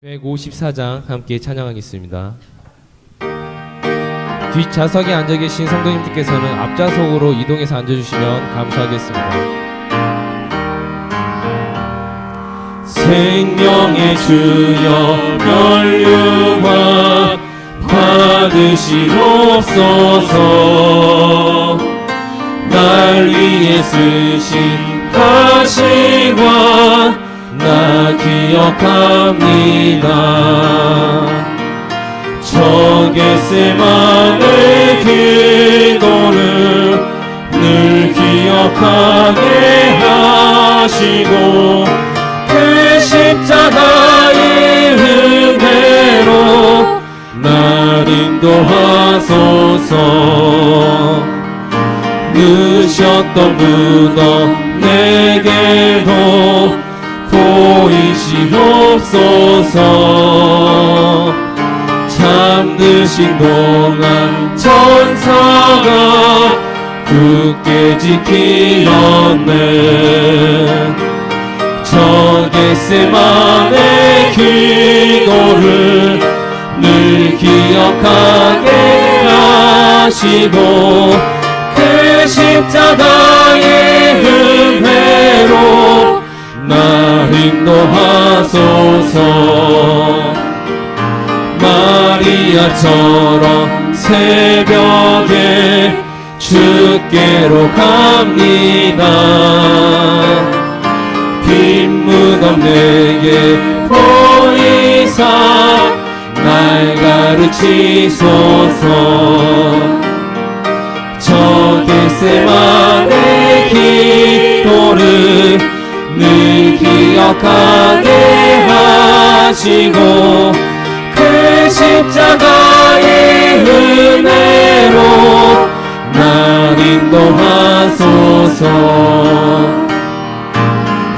154장 함께 찬양하겠습니다. 뒷좌석에 앉아 계신 성도님들께서는 앞좌석으로 이동해서 앉아주시면 감사하겠습니다. 생명의 주여 멸류관 받으시옵소서. 날 위해 쓰신 가시관 나 기억합니다. 저 겟세마네 기도를 늘 기억하게 하시고 그 십자가의 은혜로 날 인도하소서. 늦었던 무덤 내게도 보이시옵소서. 잠드신 동안 천사가 굳게 지키었네. 저 겟세마네 기도를 늘 기억하게 하시고 그 십자가의 은혜로 날 인도하소서. 마리아처럼 새벽에 주께로 갑니다. 빈 무덤 내게 보이사 날 가르치소서. 저 겟세마네 기도를 늘 기억하게 하시고 그 십자가의 은혜로 날 인도하소서.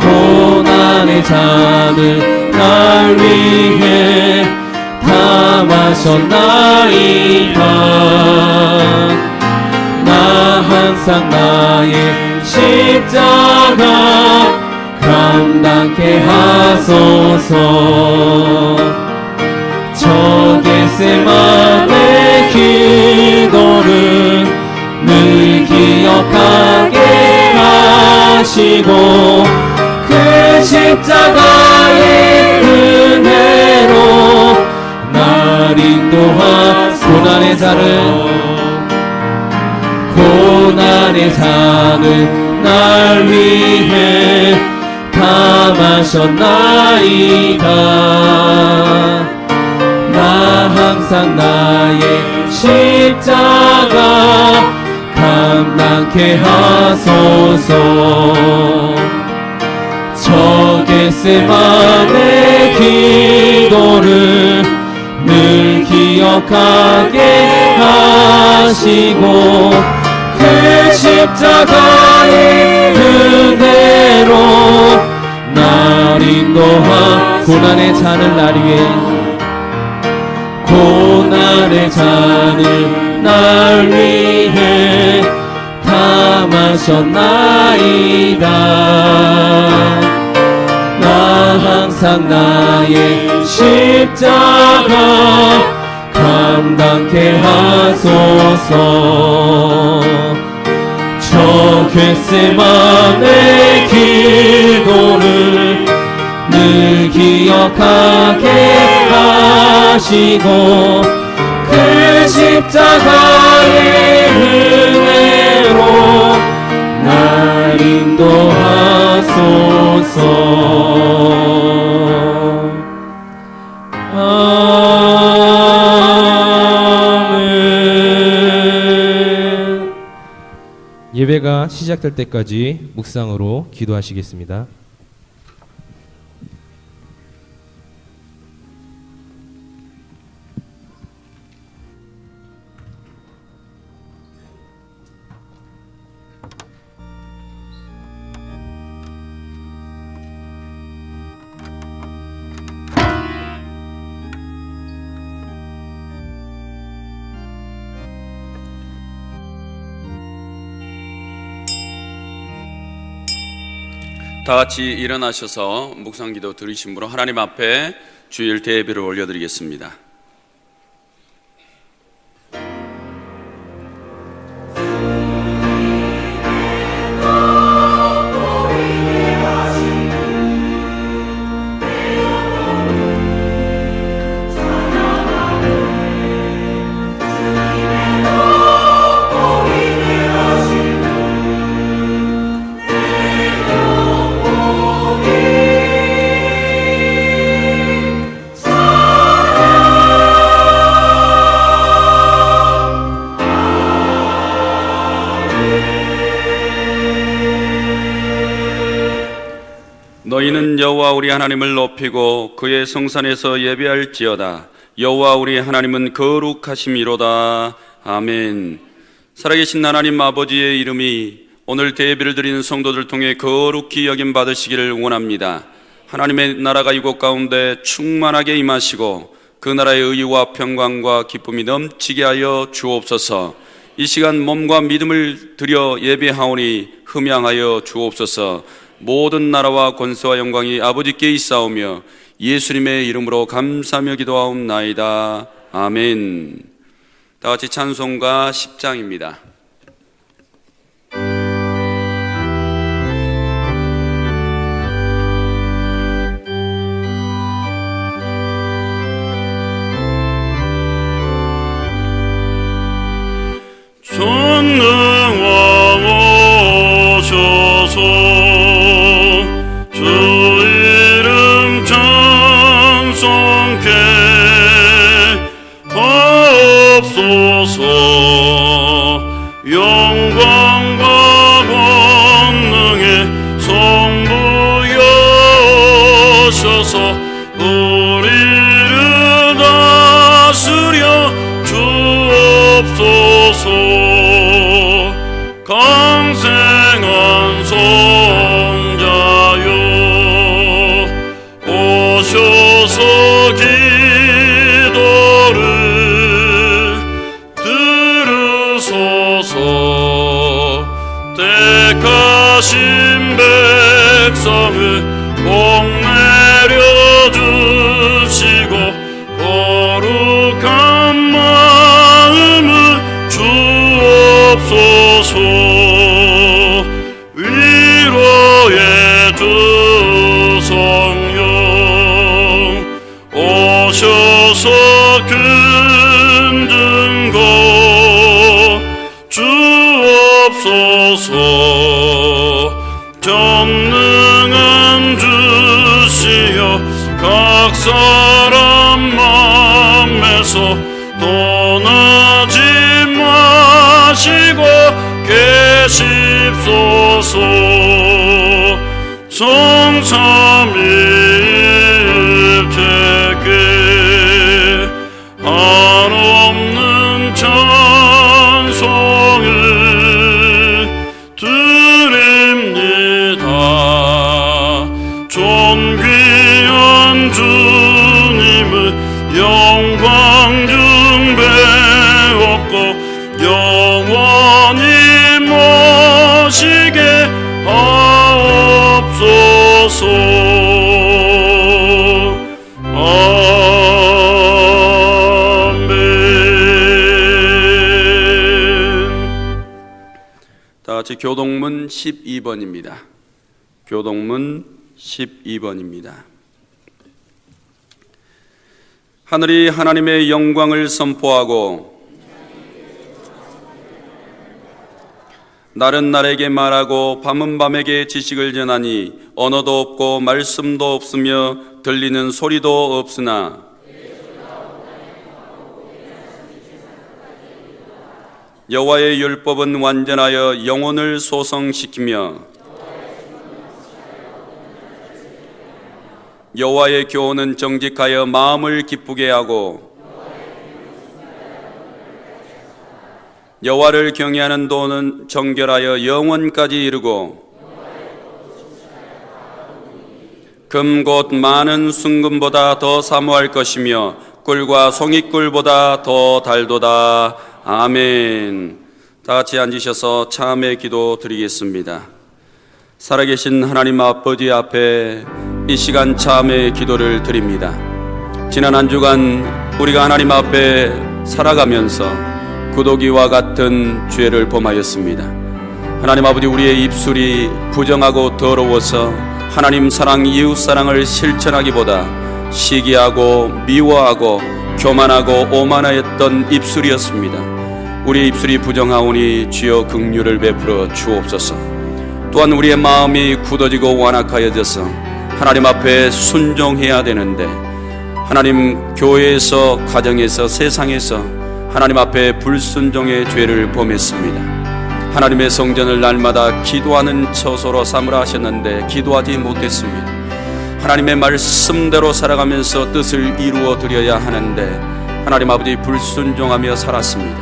고난의 잔을 날 위해 다 마셨나이다. 나 항상 나의 십자가 감당케 하소서. 저 겟세마네 기도를 늘 기억하게 하시고 그 십자가의 은혜로 날 인도하소서. 고난의 잔을 날 위해 다 마셨나이다. 나 항상 나의 십자가 감당케 하소서. 저 겟세마네 기도를 늘 기억하게 하시고 그 십자가의 은혜로 날 인도하. 고난의 잔을 날 위해 고난의 잔을 날 위해 다 마셨나이다. 나 항상 나의 십자가 감당케 하소서. 저 겟세마네 기도를 늘 기억하게 하시고 그 십자가의 은혜로 날 인도하소서. 아멘. 예배가 시작될 때까지 묵상으로 기도하시겠습니다. 다 같이 일어나셔서 묵상기도 드리심으로 하나님 앞에 주일 대예배를 올려드리겠습니다. 너희는 여호와 우리 하나님을 높이고 그의 성산에서 예배할지어다. 여호와 우리 하나님은 거룩하심이로다. 아멘. 살아계신 하나님 아버지의 이름이 오늘 대예배를 드리는 성도들 통해 거룩히 여김 받으시기를 원합니다. 하나님의 나라가 이곳 가운데 충만하게 임하시고 그 나라의 의와 평강과 기쁨이 넘치게 하여 주옵소서. 이 시간 몸과 믿음을 드려 예배하오니 흠양하여 주옵소서. 모든 나라와 권세와 영광이 아버지께 있사오며 예수님의 이름으로 감사하며 기도하옵나이다. 아멘. 다 같이 찬송가 10장입니다. 전능왕 오셔서 주 이름 찬송케 하옵소서. 영광과 권능의 성부여셔서 우리를 다스려 주옵소서. 강생한 성자여 오셔서 기도를 들으소서. 택하신 백성을 복 내려주시고 거룩한 마음을 주옵소서. 위로의 주 성령 오셔서 큰 증거 주옵소서. 전능한 주시여 각 사람 맘에서 떠나지 마시고 계십소서. 성삼일체께 한없는 찬송을 드립니다. 존귀한 주님을 영광 중배웠고 영원히 모시게 하옵소서. 아멘. 다 같이 교동문 12번입니다. 교동문 12번입니다. 하늘이 하나님의 영광을 선포하고 날은 날에게 말하고 밤은 밤에게 지식을 전하니 언어도 없고 말씀도 없으며 들리는 소리도 없으나 여호와의 율법은 완전하여 영혼을 소성시키며 여호와의 교훈은 정직하여 마음을 기쁘게 하고 여호와를 경외하는 도는 정결하여 영원까지 이르고 금 곧 많은 순금보다 더 사모할 것이며 꿀과 송이꿀보다 더 달도다. 아멘. 다 같이 앉으셔서 참회 기도 드리겠습니다. 살아계신 하나님 아버지 앞에 이 시간 참회 기도를 드립니다. 지난 한 주간 우리가 하나님 앞에 살아가면서 구더기와 같은 죄를 범하였습니다. 하나님 아버지, 우리의 입술이 부정하고 더러워서 하나님 사랑, 이웃 사랑을 실천하기보다 시기하고 미워하고 교만하고 오만하였던 입술이었습니다. 우리의 입술이 부정하오니 주여 긍휼을 베풀어 주옵소서. 또한 우리의 마음이 굳어지고 완악하여져서 하나님 앞에 순종해야 되는데 하나님 교회에서, 가정에서, 세상에서 하나님 앞에 불순종의 죄를 범했습니다. 하나님의 성전을 날마다 기도하는 처소로 삼으라 하셨는데 기도하지 못했습니다. 하나님의 말씀대로 살아가면서 뜻을 이루어 드려야 하는데 하나님 아버지 불순종하며 살았습니다.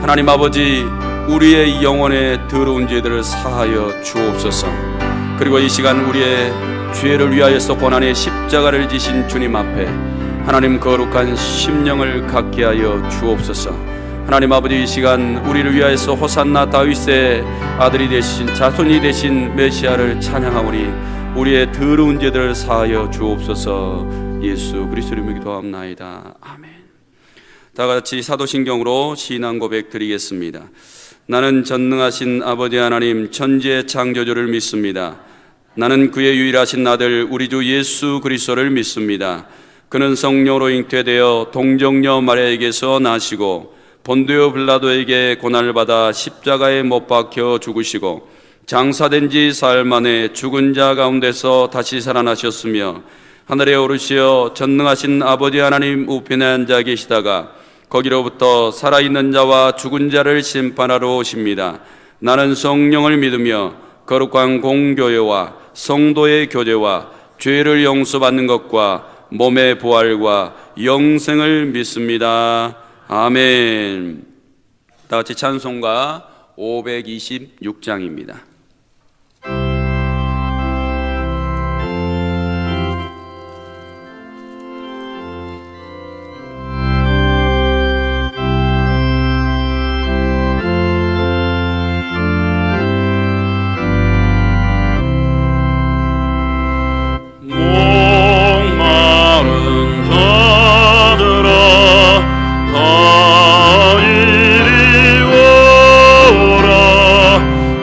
하나님 아버지, 우리의 영혼의 더러운 죄들을 사하여 주옵소서. 그리고 이 시간 우리의 죄를 위하여서 고난의 십자가를 지신 주님 앞에 하나님 거룩한 심령을 갖게 하여 주옵소서. 하나님 아버지, 이 시간 우리를 위하여서 호산나 다윗의 아들이 되신, 자손이 되신 메시아를 찬양하오니 우리의 더러운 죄들을 사하여 주옵소서. 예수 그리스도 이름으로 기도합나이다. 아멘. 다 같이 사도신경으로 신앙 고백 드리겠습니다. 나는 전능하신 아버지 하나님 천지의 창조주를 믿습니다. 나는 그의 유일하신 아들 우리 주 예수 그리스도를 믿습니다. 그는 성령으로 잉태되어 동정녀 마리아에게서 나시고 본디오 빌라도에게 고난을 받아 십자가에 못 박혀 죽으시고 장사된 지 사흘 만에 죽은 자 가운데서 다시 살아나셨으며 하늘에 오르시어 전능하신 아버지 하나님 우편에 앉아 계시다가 거기로부터 살아있는 자와 죽은 자를 심판하러 오십니다. 나는 성령을 믿으며 거룩한 공교회와 성도의 교제와 죄를 용서받는 것과 몸의 부활과 영생을 믿습니다. 아멘. 다 같이 찬송가 526장입니다.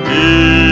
이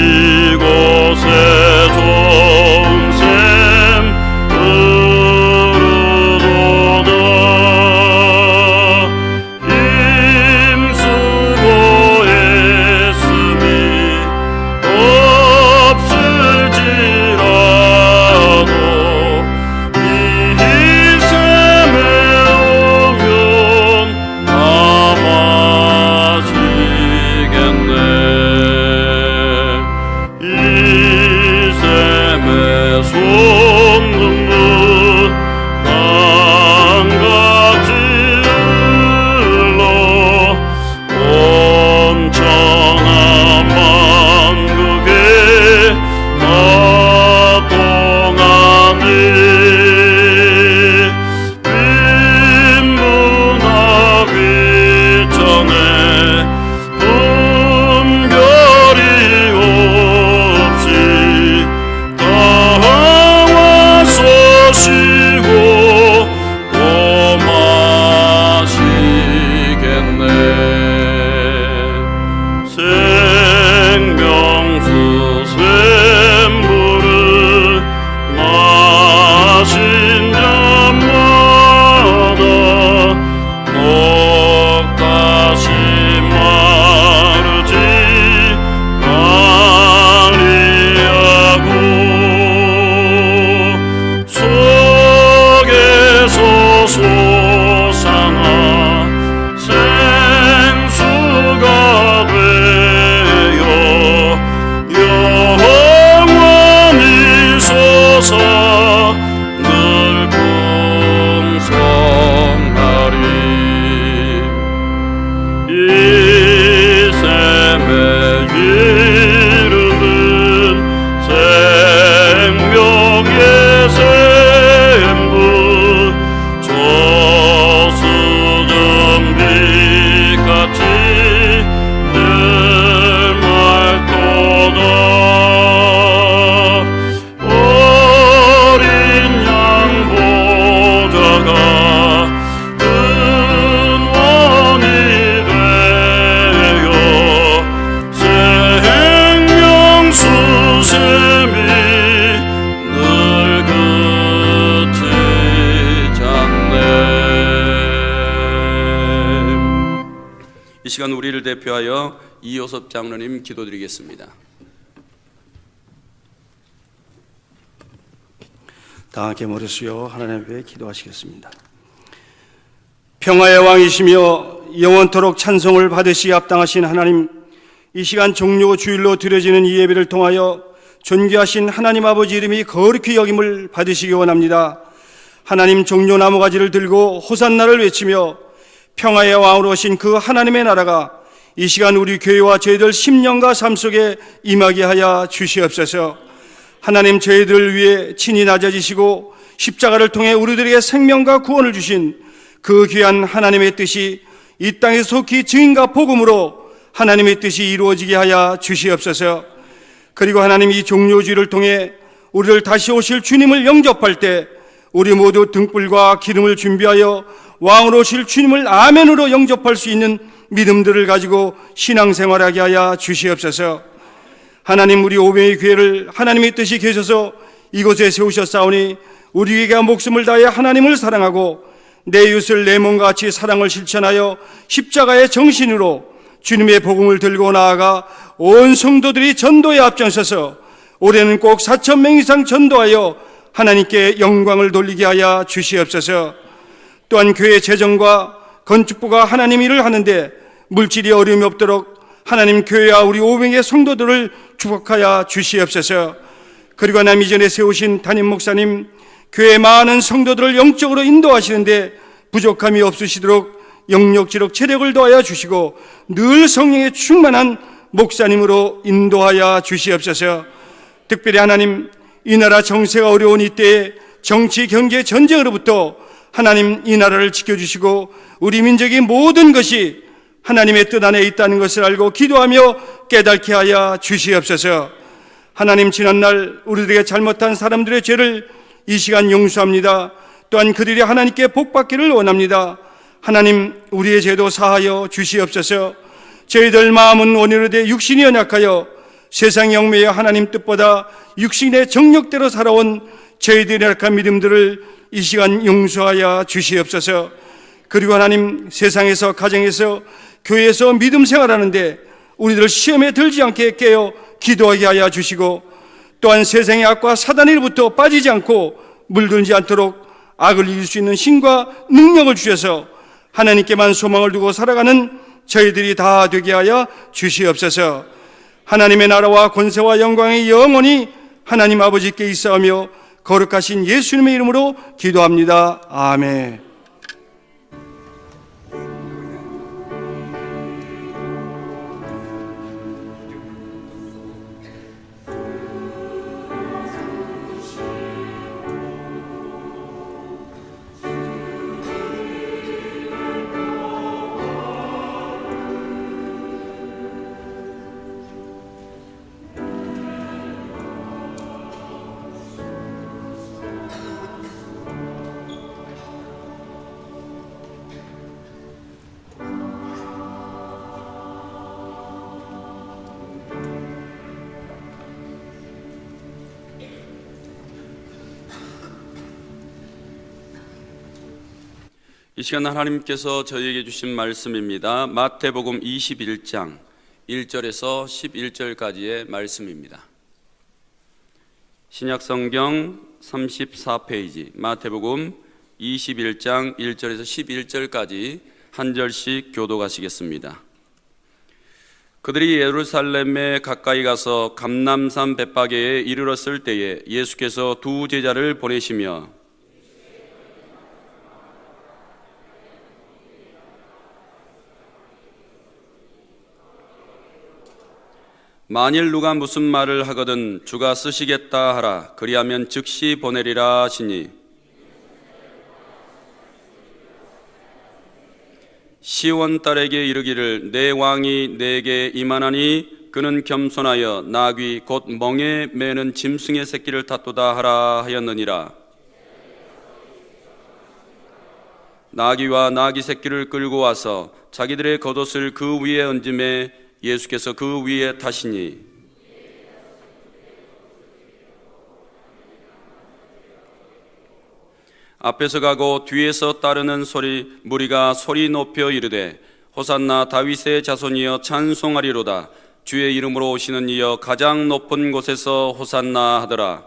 시간 우리를 대표하여 이효섭 장로님 기도드리겠습니다. 다 함께 머리 숙여 하나님 앞에 기도하시겠습니다. 평화의 왕이시며 영원토록 찬송을 받으시기 합당하신 하나님, 이 시간 종료 주일로 드려지는 이 예배를 통하여 존귀하신 하나님 아버지 이름이 거룩히 여김을 받으시기 원합니다. 하나님, 종료 나무가지를 들고 호산나를 외치며 평화의 왕으로 오신 그 하나님의 나라가 이 시간 우리 교회와 저희들 심령과 삶 속에 임하게 하여 주시옵소서. 하나님, 저희들을 위해 친히 낮아지시고 십자가를 통해 우리들에게 생명과 구원을 주신 그 귀한 하나님의 뜻이 이 땅에 속히 증인과 복음으로 하나님의 뜻이 이루어지게 하여 주시옵소서. 그리고 하나님, 이 종료주의를 통해 우리를 다시 오실 주님을 영접할 때 우리 모두 등불과 기름을 준비하여 왕으로 오실 주님을 아멘으로 영접할 수 있는 믿음들을 가지고 신앙생활하게 하여 주시옵소서. 하나님, 우리 오병의 교회를 하나님의 뜻이 계셔서 이곳에 세우셨사오니 우리에게 목숨을 다해 하나님을 사랑하고 내 이웃을 내 몸과 같이 사랑을 실천하여 십자가의 정신으로 주님의 복음을 들고 나아가 온 성도들이 전도에 앞장서서 올해는 꼭 4,000명 이상 전도하여 하나님께 영광을 돌리게 하여 주시옵소서. 또한 교회 재정과 건축부가 하나님 일을 하는데 물질이 어려움이 없도록 하나님, 교회와 우리 오병의 성도들을 축복하여 주시옵소서. 그리고 하나님, 이전에 세우신 담임 목사님, 교회 많은 성도들을 영적으로 인도하시는데 부족함이 없으시도록 영력지력 체력을 더하여 주시고 늘 성령의 충만한 목사님으로 인도하여 주시옵소서. 특별히 하나님, 이 나라 정세가 어려운 이때에 정치, 경제, 전쟁으로부터 하나님, 이 나라를 지켜주시고 우리 민족의 모든 것이 하나님의 뜻 안에 있다는 것을 알고 기도하며 깨닫게 하여 주시옵소서. 하나님, 지난날 우리들에게 잘못한 사람들의 죄를 이 시간 용서합니다. 또한 그들이 하나님께 복받기를 원합니다. 하나님, 우리의 죄도 사하여 주시옵소서. 저희들 마음은 원인으로 돼 육신이 연약하여 세상 영매여 하나님 뜻보다 육신의 정력대로 살아온 저희들의 약한 믿음들을 이 시간 용서하여 주시옵소서. 그리고 하나님, 세상에서, 가정에서, 교회에서 믿음 생활하는데 우리들 시험에 들지 않게 깨어 기도하게 하여 주시고, 또한 세상의 악과 사단의 일부터 빠지지 않고 물들지 않도록 악을 이길 수 있는 힘과 능력을 주셔서 하나님께만 소망을 두고 살아가는 저희들이 다 되게 하여 주시옵소서. 하나님의 나라와 권세와 영광이 영원히 하나님 아버지께 있사오며 거룩하신 예수님의 이름으로 기도합니다. 아멘. 이 시간 하나님께서 저희에게 주신 말씀입니다. 마태복음 21장 1절에서 11절까지의 말씀입니다. 신약성경 34페이지 마태복음 21장 1절에서 11절까지 한 절씩 교독하시겠습니다. 그들이 예루살렘에 가까이 가서 감람산 벳바게에 이르렀을 때에 예수께서 두 제자를 보내시며 만일 누가 무슨 말을 하거든 주가 쓰시겠다 하라. 그리하면 즉시 보내리라 하시니 시온 딸에게 이르기를 내 왕이 내게 임하나니 그는 겸손하여 나귀 곧 멍에 매는 짐승의 새끼를 탔도다 하라 하였느니라. 나귀와 나귀 새끼를 끌고 와서 자기들의 겉옷을 그 위에 얹음에 예수께서 그 위에 타시니 앞에서 가고 뒤에서 따르는 무리가 소리 높여 이르되 호산나 다윗의 자손이여 찬송하리로다. 주의 이름으로 오시는 이여 가장 높은 곳에서 호산나 하더라.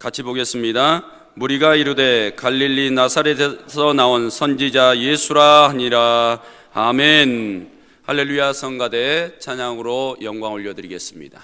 같이 보겠습니다. 무리가 이르되 갈릴리 나사렛에서 나온 선지자 예수라 하니라. 아멘. 할렐루야. 성가대 찬양으로 영광 올려드리겠습니다.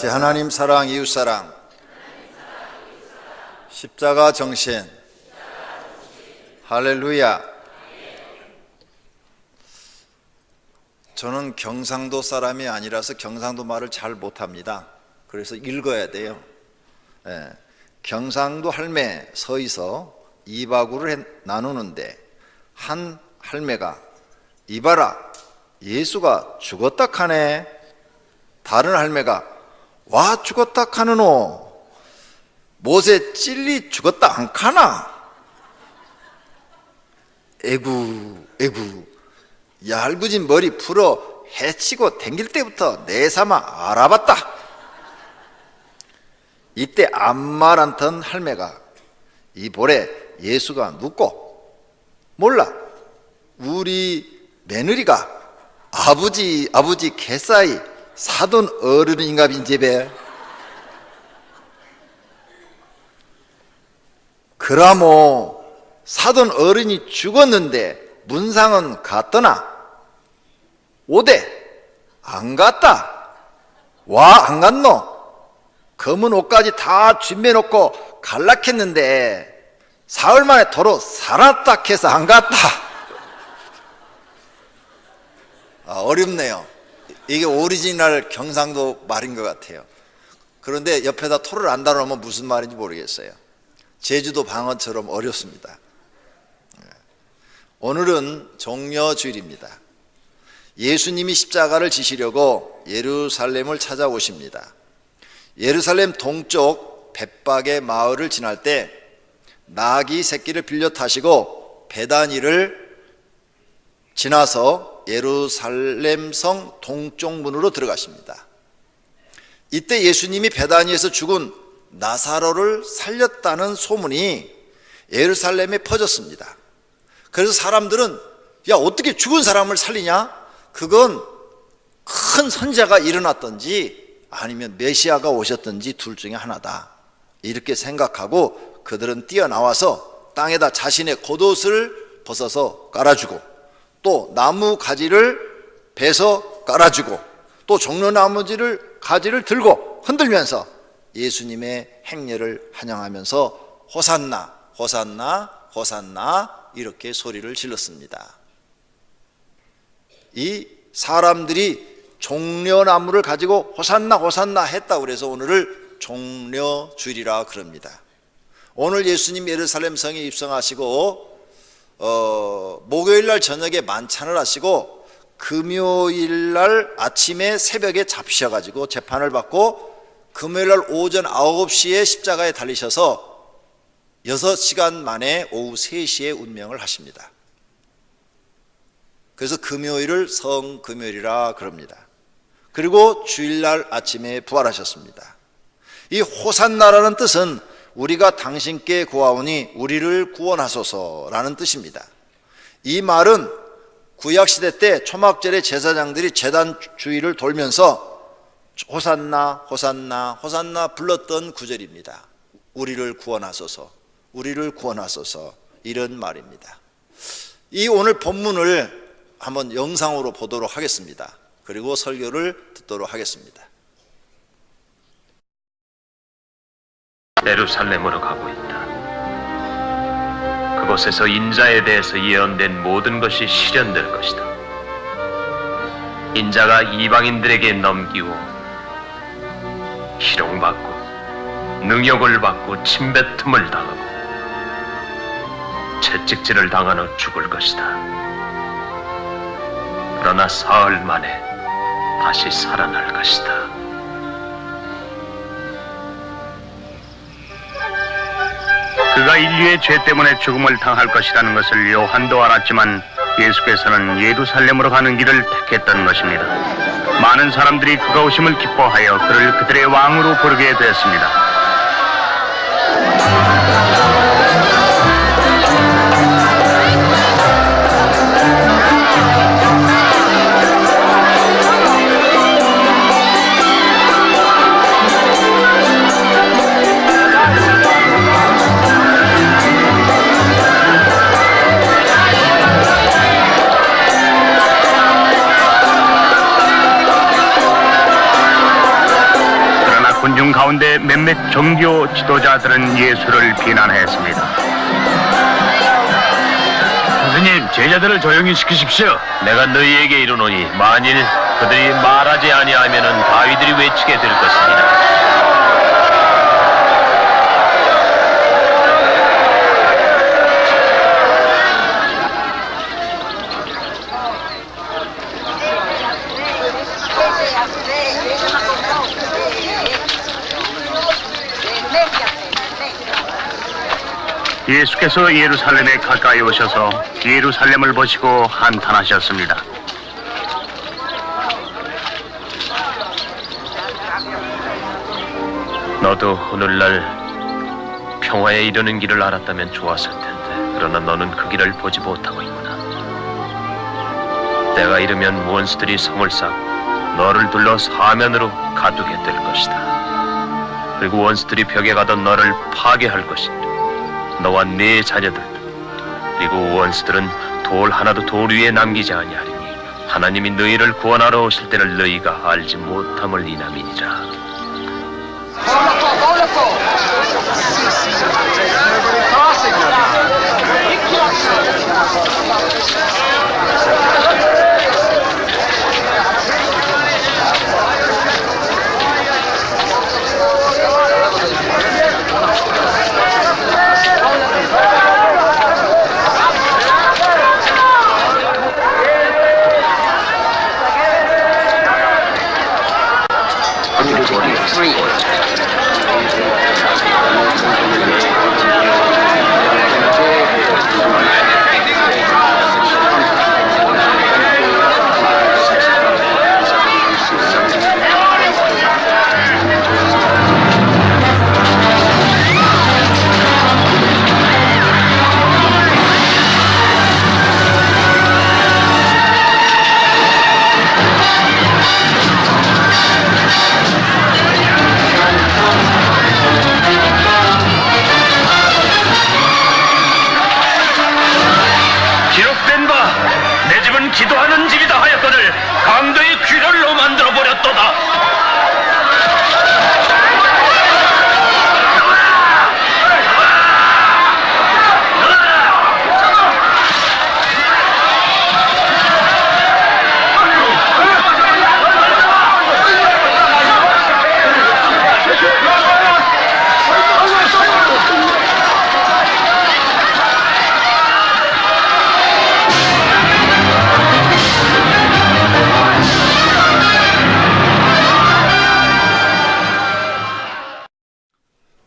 하나님 사랑, 이웃 사랑, 십자가 정신, 할렐루야. 저는 경상도 사람이 아니라서 경상도 말을 잘 못합니다. 그래서 읽어야 돼요. 경상도 할매 서에서 이바구를 나누는데 한 할매가 이봐라 예수가 죽었다 카네. 다른 할매가 와 죽었다 카느노. 못에 찔리 죽었다 안 카나. 에구 얇으진 머리 풀어 해치고 댕길 때부터 내삼아 알아봤다. 이때 아무 말 않던 할매가 이 볼에 예수가 눕고 몰라 우리 며느리가 아버지 개싸이 사돈 어른인가 빈집에 그라모 사돈 어른이 죽었는데 문상은 갔더나 5대 안 갔다. 와, 안 갔노? 검은 옷까지 다 준비해놓고 갈락했는데 사흘 만에 도로 살았다 해서 안 갔다. 어렵네요. 이게 오리지널 경상도 말인 것 같아요. 그런데 옆에다 토를 안 달아놓으면 무슨 말인지 모르겠어요. 제주도 방언처럼 어렵습니다. 오늘은 종려주일입니다. 예수님이 십자가를 지시려고 예루살렘을 찾아오십니다. 예루살렘 동쪽 벳박의 마을을 지날 때 나귀 새끼를 빌려 타시고 베다니를 지나서 예루살렘 성 동쪽 문으로 들어가십니다. 이때 예수님이 베다니에서 죽은 나사로를 살렸다는 소문이 예루살렘에 퍼졌습니다. 그래서 사람들은 야, 어떻게 죽은 사람을 살리냐? 그건 큰 선자가 일어났든지 아니면 메시아가 오셨든지 둘 중에 하나다, 이렇게 생각하고 그들은 뛰어나와서 땅에다 자신의 겉옷을 벗어서 깔아주고 또 나무 가지를 베서 깔아주고 또 종려나무지를 가지를 들고 흔들면서 예수님의 행렬을 환영하면서 호산나 호산나 호산나 이렇게 소리를 질렀습니다. 이 사람들이 종려나무를 가지고 호산나 호산나 했다고 그래서 오늘을 종려주일이라 그럽니다. 오늘 예수님 예루살렘 성에 입성하시고 목요일날 저녁에 만찬을 하시고 금요일날 아침에 새벽에 잡히셔가지고 재판을 받고 금요일날 오전 9시에 십자가에 달리셔서 6시간 만에 오후 3시에 운명을 하십니다. 그래서 금요일을 성금요일이라 그럽니다. 그리고 주일날 아침에 부활하셨습니다. 이 호산나라는 뜻은 우리가 당신께 구하오니 우리를 구원하소서라는 뜻입니다. 이 말은 구약시대 때 초막절에 제사장들이 제단 주위를 돌면서 호산나 호산나 호산나 불렀던 구절입니다. 우리를 구원하소서, 우리를 구원하소서, 이런 말입니다. 이 오늘 본문을 한번 영상으로 보도록 하겠습니다. 그리고 설교를 듣도록 하겠습니다. 예루살렘으로 가고 있다. 그곳에서 인자에 대해서 예언된 모든 것이 실현될 것이다. 인자가 이방인들에게 넘기고 희롱받고 능욕을 받고 침뱉음을 당하고 채찍질을 당한 후 죽을 것이다. 그러나 사흘 만에 다시 살아날 것이다. 그가 인류의 죄 때문에 죽음을 당할 것이라는 것을 요한도 알았지만 예수께서는 예루살렘으로 가는 길을 택했던 것입니다. 많은 사람들이 그가 오심을 기뻐하여 그를 그들의 왕으로 부르게 되었습니다. 군중 가운데 몇몇 종교 지도자들은 예수를 비난했습니다. 스님, 제자들을 조용히 시키십시오. 내가 너희에게 이르노니 만일 그들이 말하지 아니하면은 바위들이 외치게 될 것입니다. 예수께서 예루살렘에 가까이 오셔서 예루살렘을 보시고 한탄하셨습니다. 너도 오늘날 평화에 이르는 길을 알았다면 좋았을 텐데 그러나 너는 그 길을 보지 못하고 있구나. 때가 이르면 원수들이 성을 쌓고 너를 둘러 사면으로 가두게 될 것이다. 그리고 원수들이 벽에 가던 너를 파괴할 것이다. 너와 네 자녀들도. 그리고 원수들은 돌 하나도 돌 위에 남기지 아니하리니 하나님이 너희를 구원하러 오실 때를 너희가 알지 못함을 인함이니라. 기록된 바 내 집은 기도하는 집이다 하였거늘 강도의 귀결로 만들어버렸도다.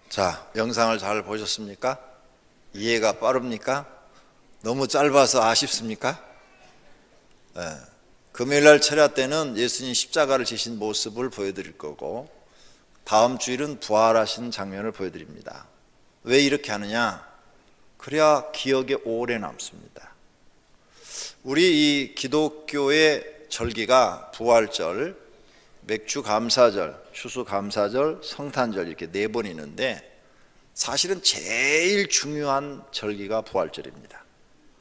자, 영상을 잘 보셨습니까? 이해가 빠릅니까? 너무 짧아서 아쉽습니까? 금요일날 철야 때는 예수님 십자가를 지신 모습을 보여드릴 거고 다음 주일은 부활하신 장면을 보여드립니다. 왜 이렇게 하느냐? 그래야 기억에 오래 남습니다. 우리 이 기독교의 절기가 부활절, 맥주감사절, 추수감사절, 성탄절 이렇게 4번 있는데 사실은 제일 중요한 절기가 부활절입니다.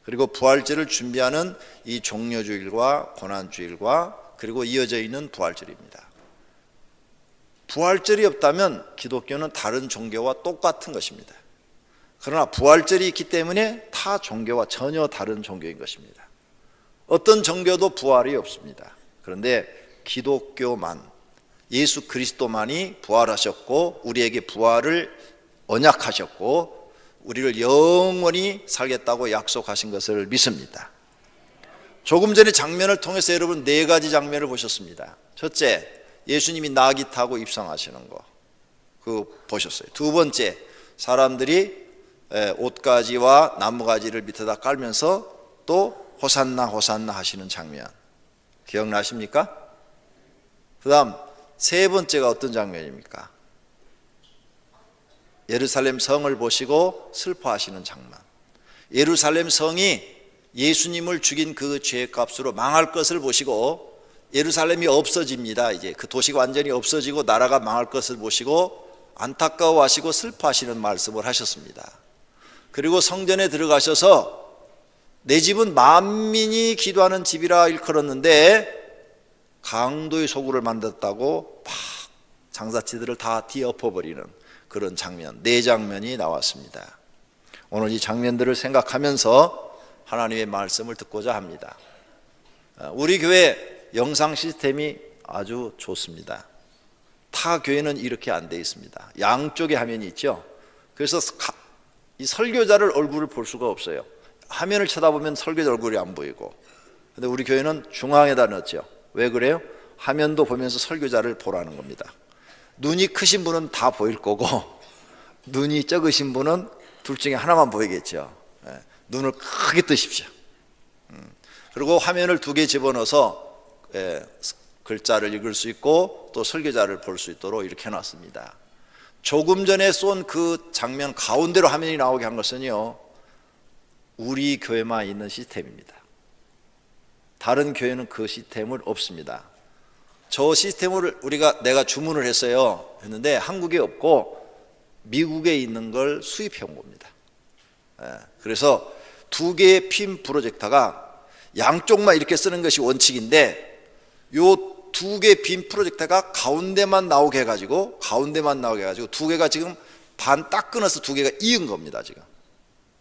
그리고 부활절을 준비하는 이 종려주일과 고난주일과 그리고 이어져 있는 부활절입니다. 부활절이 없다면 기독교는 다른 종교와 똑같은 것입니다. 그러나 부활절이 있기 때문에 타 종교와 전혀 다른 종교인 것입니다. 어떤 종교도 부활이 없습니다. 그런데 기독교만, 예수 그리스도만이 부활하셨고 우리에게 부활을 언약하셨고 우리를 영원히 살겠다고 약속하신 것을 믿습니다. 조금 전에 장면을 통해서 여러분 4가지 장면을 보셨습니다. 첫째, 예수님이 나귀 타고 입성하시는 거 그거 보셨어요. 두 번째, 사람들이 옷가지와 나무가지를 밑에다 깔면서 또 호산나 호산나 하시는 장면 기억나십니까? 그 다음 3번째가 어떤 장면입니까? 예루살렘 성을 보시고 슬퍼하시는 장면. 예루살렘 성이 예수님을 죽인 그 죄값으로 망할 것을 보시고 예루살렘이 없어집니다. 이제 그 도시가 완전히 없어지고 나라가 망할 것을 보시고 안타까워하시고 슬퍼하시는 말씀을 하셨습니다. 그리고 성전에 들어가셔서 내 집은 만민이 기도하는 집이라 일컬었는데 강도의 소굴을 만들었다고 막 장사치들을 다 뒤엎어버리는 그런 장면, 4장면이 나왔습니다. 오늘 이 장면들을 생각하면서 하나님의 말씀을 듣고자 합니다. 우리 교회 영상 시스템이 아주 좋습니다. 타 교회는 이렇게 안 돼 있습니다. 양쪽에 화면이 있죠. 그래서 이 설교자를 얼굴을 볼 수가 없어요. 화면을 쳐다보면 설교자 얼굴이 안 보이고, 근데 우리 교회는 중앙에다 넣었죠. 왜 그래요? 화면도 보면서 설교자를 보라는 겁니다. 눈이 크신 분은 다 보일 거고 눈이 적으신 분은 둘 중에 하나만 보이겠죠. 눈을 크게 뜨십시오. 그리고 화면을 2개 집어넣어서 글자를 읽을 수 있고 또 설교자를 볼 수 있도록 이렇게 해놨습니다. 조금 전에 쏜 그 장면 가운데로 화면이 나오게 한 것은요, 우리 교회만 있는 시스템입니다. 다른 교회는 그 시스템을 없습니다. 저 시스템을 내가 주문을 했어요. 했는데 한국에 없고 미국에 있는 걸 수입해 온 겁니다. 그래서 2개의 핀 프로젝터가 양쪽만 이렇게 쓰는 것이 원칙인데 요 두 개 빈 프로젝터가 가운데만 나오게 해가지고 두 개가 지금 반 딱 끊어서 두 개가 이은 겁니다. 지금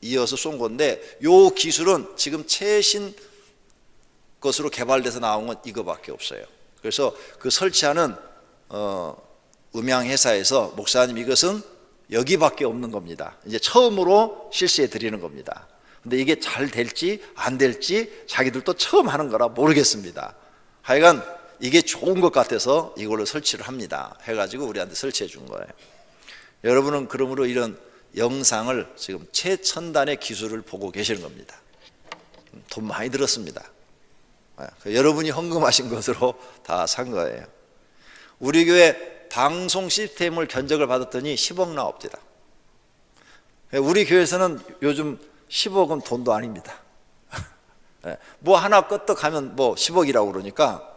이어서 쏜 건데 요 기술은 지금 최신 것으로 개발돼서 나온 건 이거밖에 없어요. 그래서 그 설치하는 음향 회사에서 목사님 이것은 여기밖에 없는 겁니다. 이제 처음으로 실시해 드리는 겁니다. 근데 이게 잘 될지 안 될지 자기들도 처음 하는 거라 모르겠습니다. 하여간 이게 좋은 것 같아서 이걸로 설치를 합니다. 해가지고 우리한테 설치해 준 거예요. 여러분은 그러므로 이런 영상을 지금 최첨단의 기술을 보고 계시는 겁니다. 돈 많이 들었습니다. 여러분이 헌금하신 것으로 다 산 거예요. 우리 교회 방송 시스템을 견적을 받았더니 10억 나옵니다. 우리 교회에서는 요즘 10억은 돈도 아닙니다. 뭐 하나 끄떡하면 뭐 10억이라고 그러니까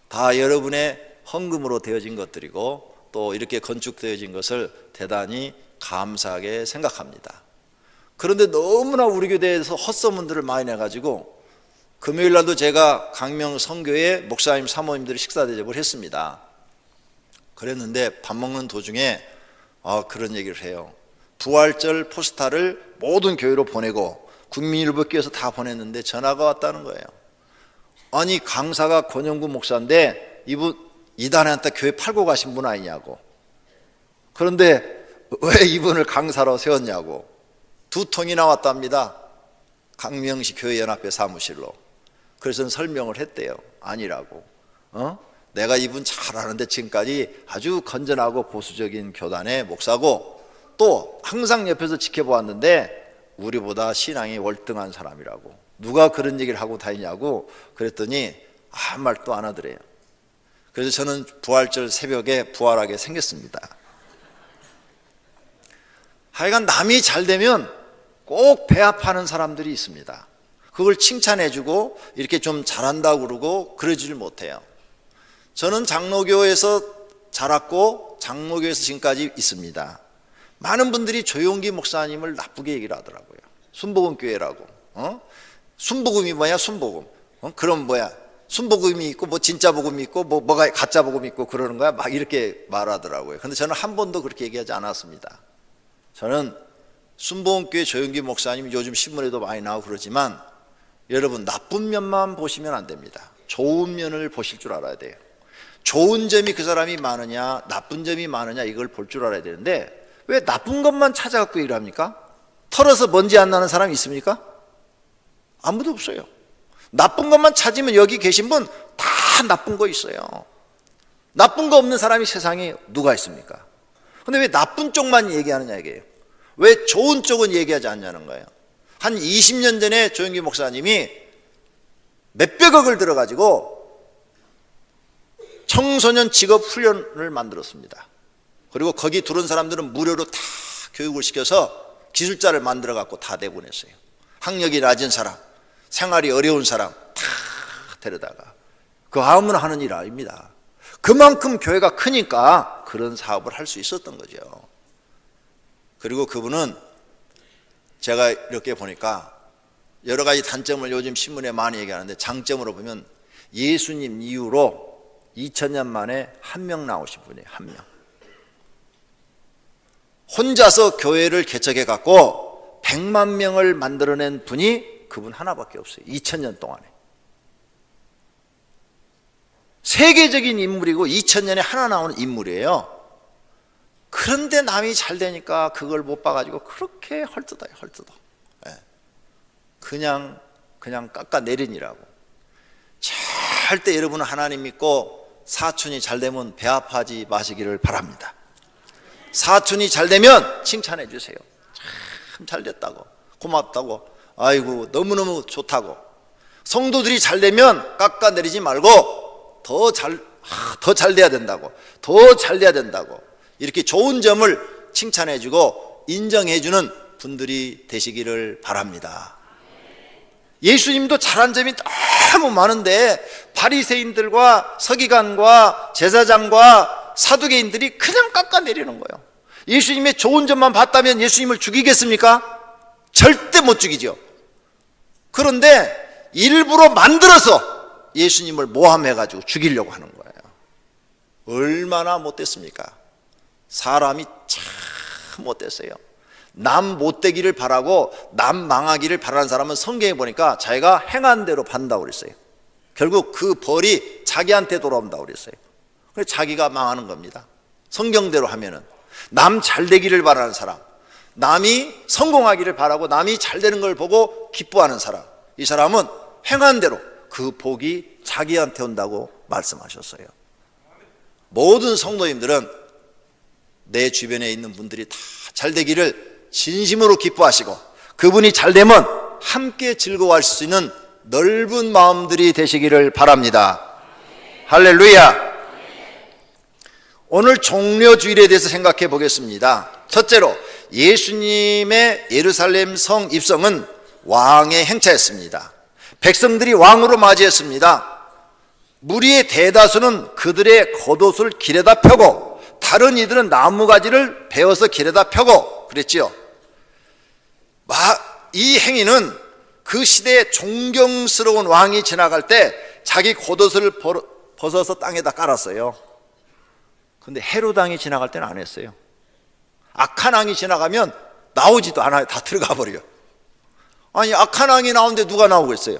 다 여러분의 헌금으로 되어진 것들이고 또 이렇게 건축되어진 것을 대단히 감사하게 생각합니다. 그런데 너무나 우리 교회에서 헛소문들을 많이 내가지고 금요일 날도 제가 강명 선교회 목사님 사모님들이 식사 대접을 했습니다. 그랬는데 밥 먹는 도중에 그런 얘기를 해요. 부활절 포스터를 모든 교회로 보내고 국민일보교에서 다 보냈는데 전화가 왔다는 거예요. 아니 강사가 권영구 목사인데 이분 이단한테 교회 팔고 가신 분 아니냐고. 그런데 왜 이분을 강사로 세웠냐고. 2통이 왔답니다. 강명시 교회연합회 사무실로. 그래서 설명을 했대요. 아니라고. 내가 이분 잘 아는데 지금까지 아주 건전하고 보수적인 교단의 목사고 또 항상 옆에서 지켜보았는데 우리보다 신앙이 월등한 사람이라고. 누가 그런 얘기를 하고 다니냐고 그랬더니 아무 말도 안 하더래요. 그래서 저는 부활절 새벽에 부활하게 생겼습니다. 하여간 남이 잘 되면 꼭 배합하는 사람들이 있습니다. 그걸 칭찬해주고 이렇게 좀 잘한다고 그러고 그러지를 못해요. 저는 장로교에서 자랐고 장로교에서 지금까지 있습니다. 많은 분들이 조용기 목사님을 나쁘게 얘기를 하더라고요. 순복음교회라고. 순복음이 뭐야? 순복음. 그럼 뭐야? 순복음이 있고 뭐 진짜 복음이 있고 뭐가 가짜 복음이 있고 그러는 거야? 막 이렇게 말하더라고요. 근데 저는 한 번도 그렇게 얘기하지 않았습니다. 저는 순복음교회 조용기 목사님 요즘 신문에도 많이 나오고 그러지만 여러분 나쁜 면만 보시면 안 됩니다. 좋은 면을 보실 줄 알아야 돼요. 좋은 점이 그 사람이 많으냐 나쁜 점이 많으냐 이걸 볼 줄 알아야 되는데 왜 나쁜 것만 찾아갖고 얘기를 합니까? 털어서 먼지 안 나는 사람이 있습니까? 아무도 없어요. 나쁜 것만 찾으면 여기 계신 분 다 나쁜 거 있어요. 나쁜 거 없는 사람이 세상에 누가 있습니까? 근데 왜 나쁜 쪽만 얘기하느냐 이게요. 왜 좋은 쪽은 얘기하지 않냐는 거예요. 한 20년 전에 조영기 목사님이 몇백억을 들어가지고 청소년 직업 훈련을 만들었습니다. 그리고 거기 들어온 사람들은 무료로 다 교육을 시켜서 기술자를 만들어 갖고 다 내보냈어요. 학력이 낮은 사람, 생활이 어려운 사람 다 데려다가 그 아무나 하는 일 아닙니다. 그만큼 교회가 크니까 그런 사업을 할 수 있었던 거죠. 그리고 그분은 제가 이렇게 보니까 여러 가지 단점을 요즘 신문에 많이 얘기하는데 장점으로 보면 예수님 이후로 2000년 만에 한 명 나오신 분이에요. 한 명. 혼자서 교회를 개척해 갖고 100만 명을 만들어낸 분이 그분 하나밖에 없어요. 2000년 동안에. 세계적인 인물이고 2000년에 하나 나오는 인물이에요. 그런데 남이 잘 되니까 그걸 못 봐가지고 그렇게 헐뜯어요. 헐뜯어. 그냥 깎아내리니라고. 절대 여러분은 하나님 믿고 사촌이 잘 되면 배합하지 마시기를 바랍니다. 사촌이 잘 되면 칭찬해 주세요. 참 잘 됐다고, 고맙다고, 아이고 너무너무 좋다고. 성도들이 잘 되면 깎아내리지 말고 더 잘 돼야 된다고, 더 잘 돼야 된다고 이렇게 좋은 점을 칭찬해 주고 인정해 주는 분들이 되시기를 바랍니다. 예수님도 잘한 점이 너무 많은데 바리새인들과 서기관과 제사장과 사두개인들이 그냥 깎아내리는 거예요. 예수님의 좋은 점만 봤다면 예수님을 죽이겠습니까? 절대 못 죽이죠. 그런데 일부러 만들어서 예수님을 모함해가지고 죽이려고 하는 거예요. 얼마나 못됐습니까? 사람이 참 못됐어요. 남 못되기를 바라고 남 망하기를 바라는 사람은 성경에 보니까 자기가 행한 대로 받는다고 그랬어요. 결국 그 벌이 자기한테 돌아온다고 그랬어요. 그래서 자기가 망하는 겁니다. 성경대로 하면은 남 잘되기를 바라는 사람, 남이 성공하기를 바라고 남이 잘되는 걸 보고 기뻐하는 사람, 이 사람은 행한 대로 그 복이 자기한테 온다고 말씀하셨어요. 모든 성도님들은 내 주변에 있는 분들이 다 잘되기를 진심으로 기뻐하시고 그분이 잘되면 함께 즐거워할 수 있는 넓은 마음들이 되시기를 바랍니다. 할렐루야. 오늘 종려주일에 대해서 생각해 보겠습니다. 첫째로 예수님의 예루살렘 성 입성은 왕의 행차였습니다. 백성들이 왕으로 맞이했습니다. 무리의 대다수는 그들의 겉옷을 길에다 펴고 다른 이들은 나무가지를 베어서 길에다 펴고 그랬지요. 이 행위는 그 시대에 존경스러운 왕이 지나갈 때 자기 겉옷을 벗어서 땅에다 깔았어요. 근데 헤롯 왕이 지나갈 때는 안 했어요. 악한 왕이 지나가면 나오지도 않아요. 다 들어가 버려요. 아니, 악한 왕이 나오는데 누가 나오겠어요?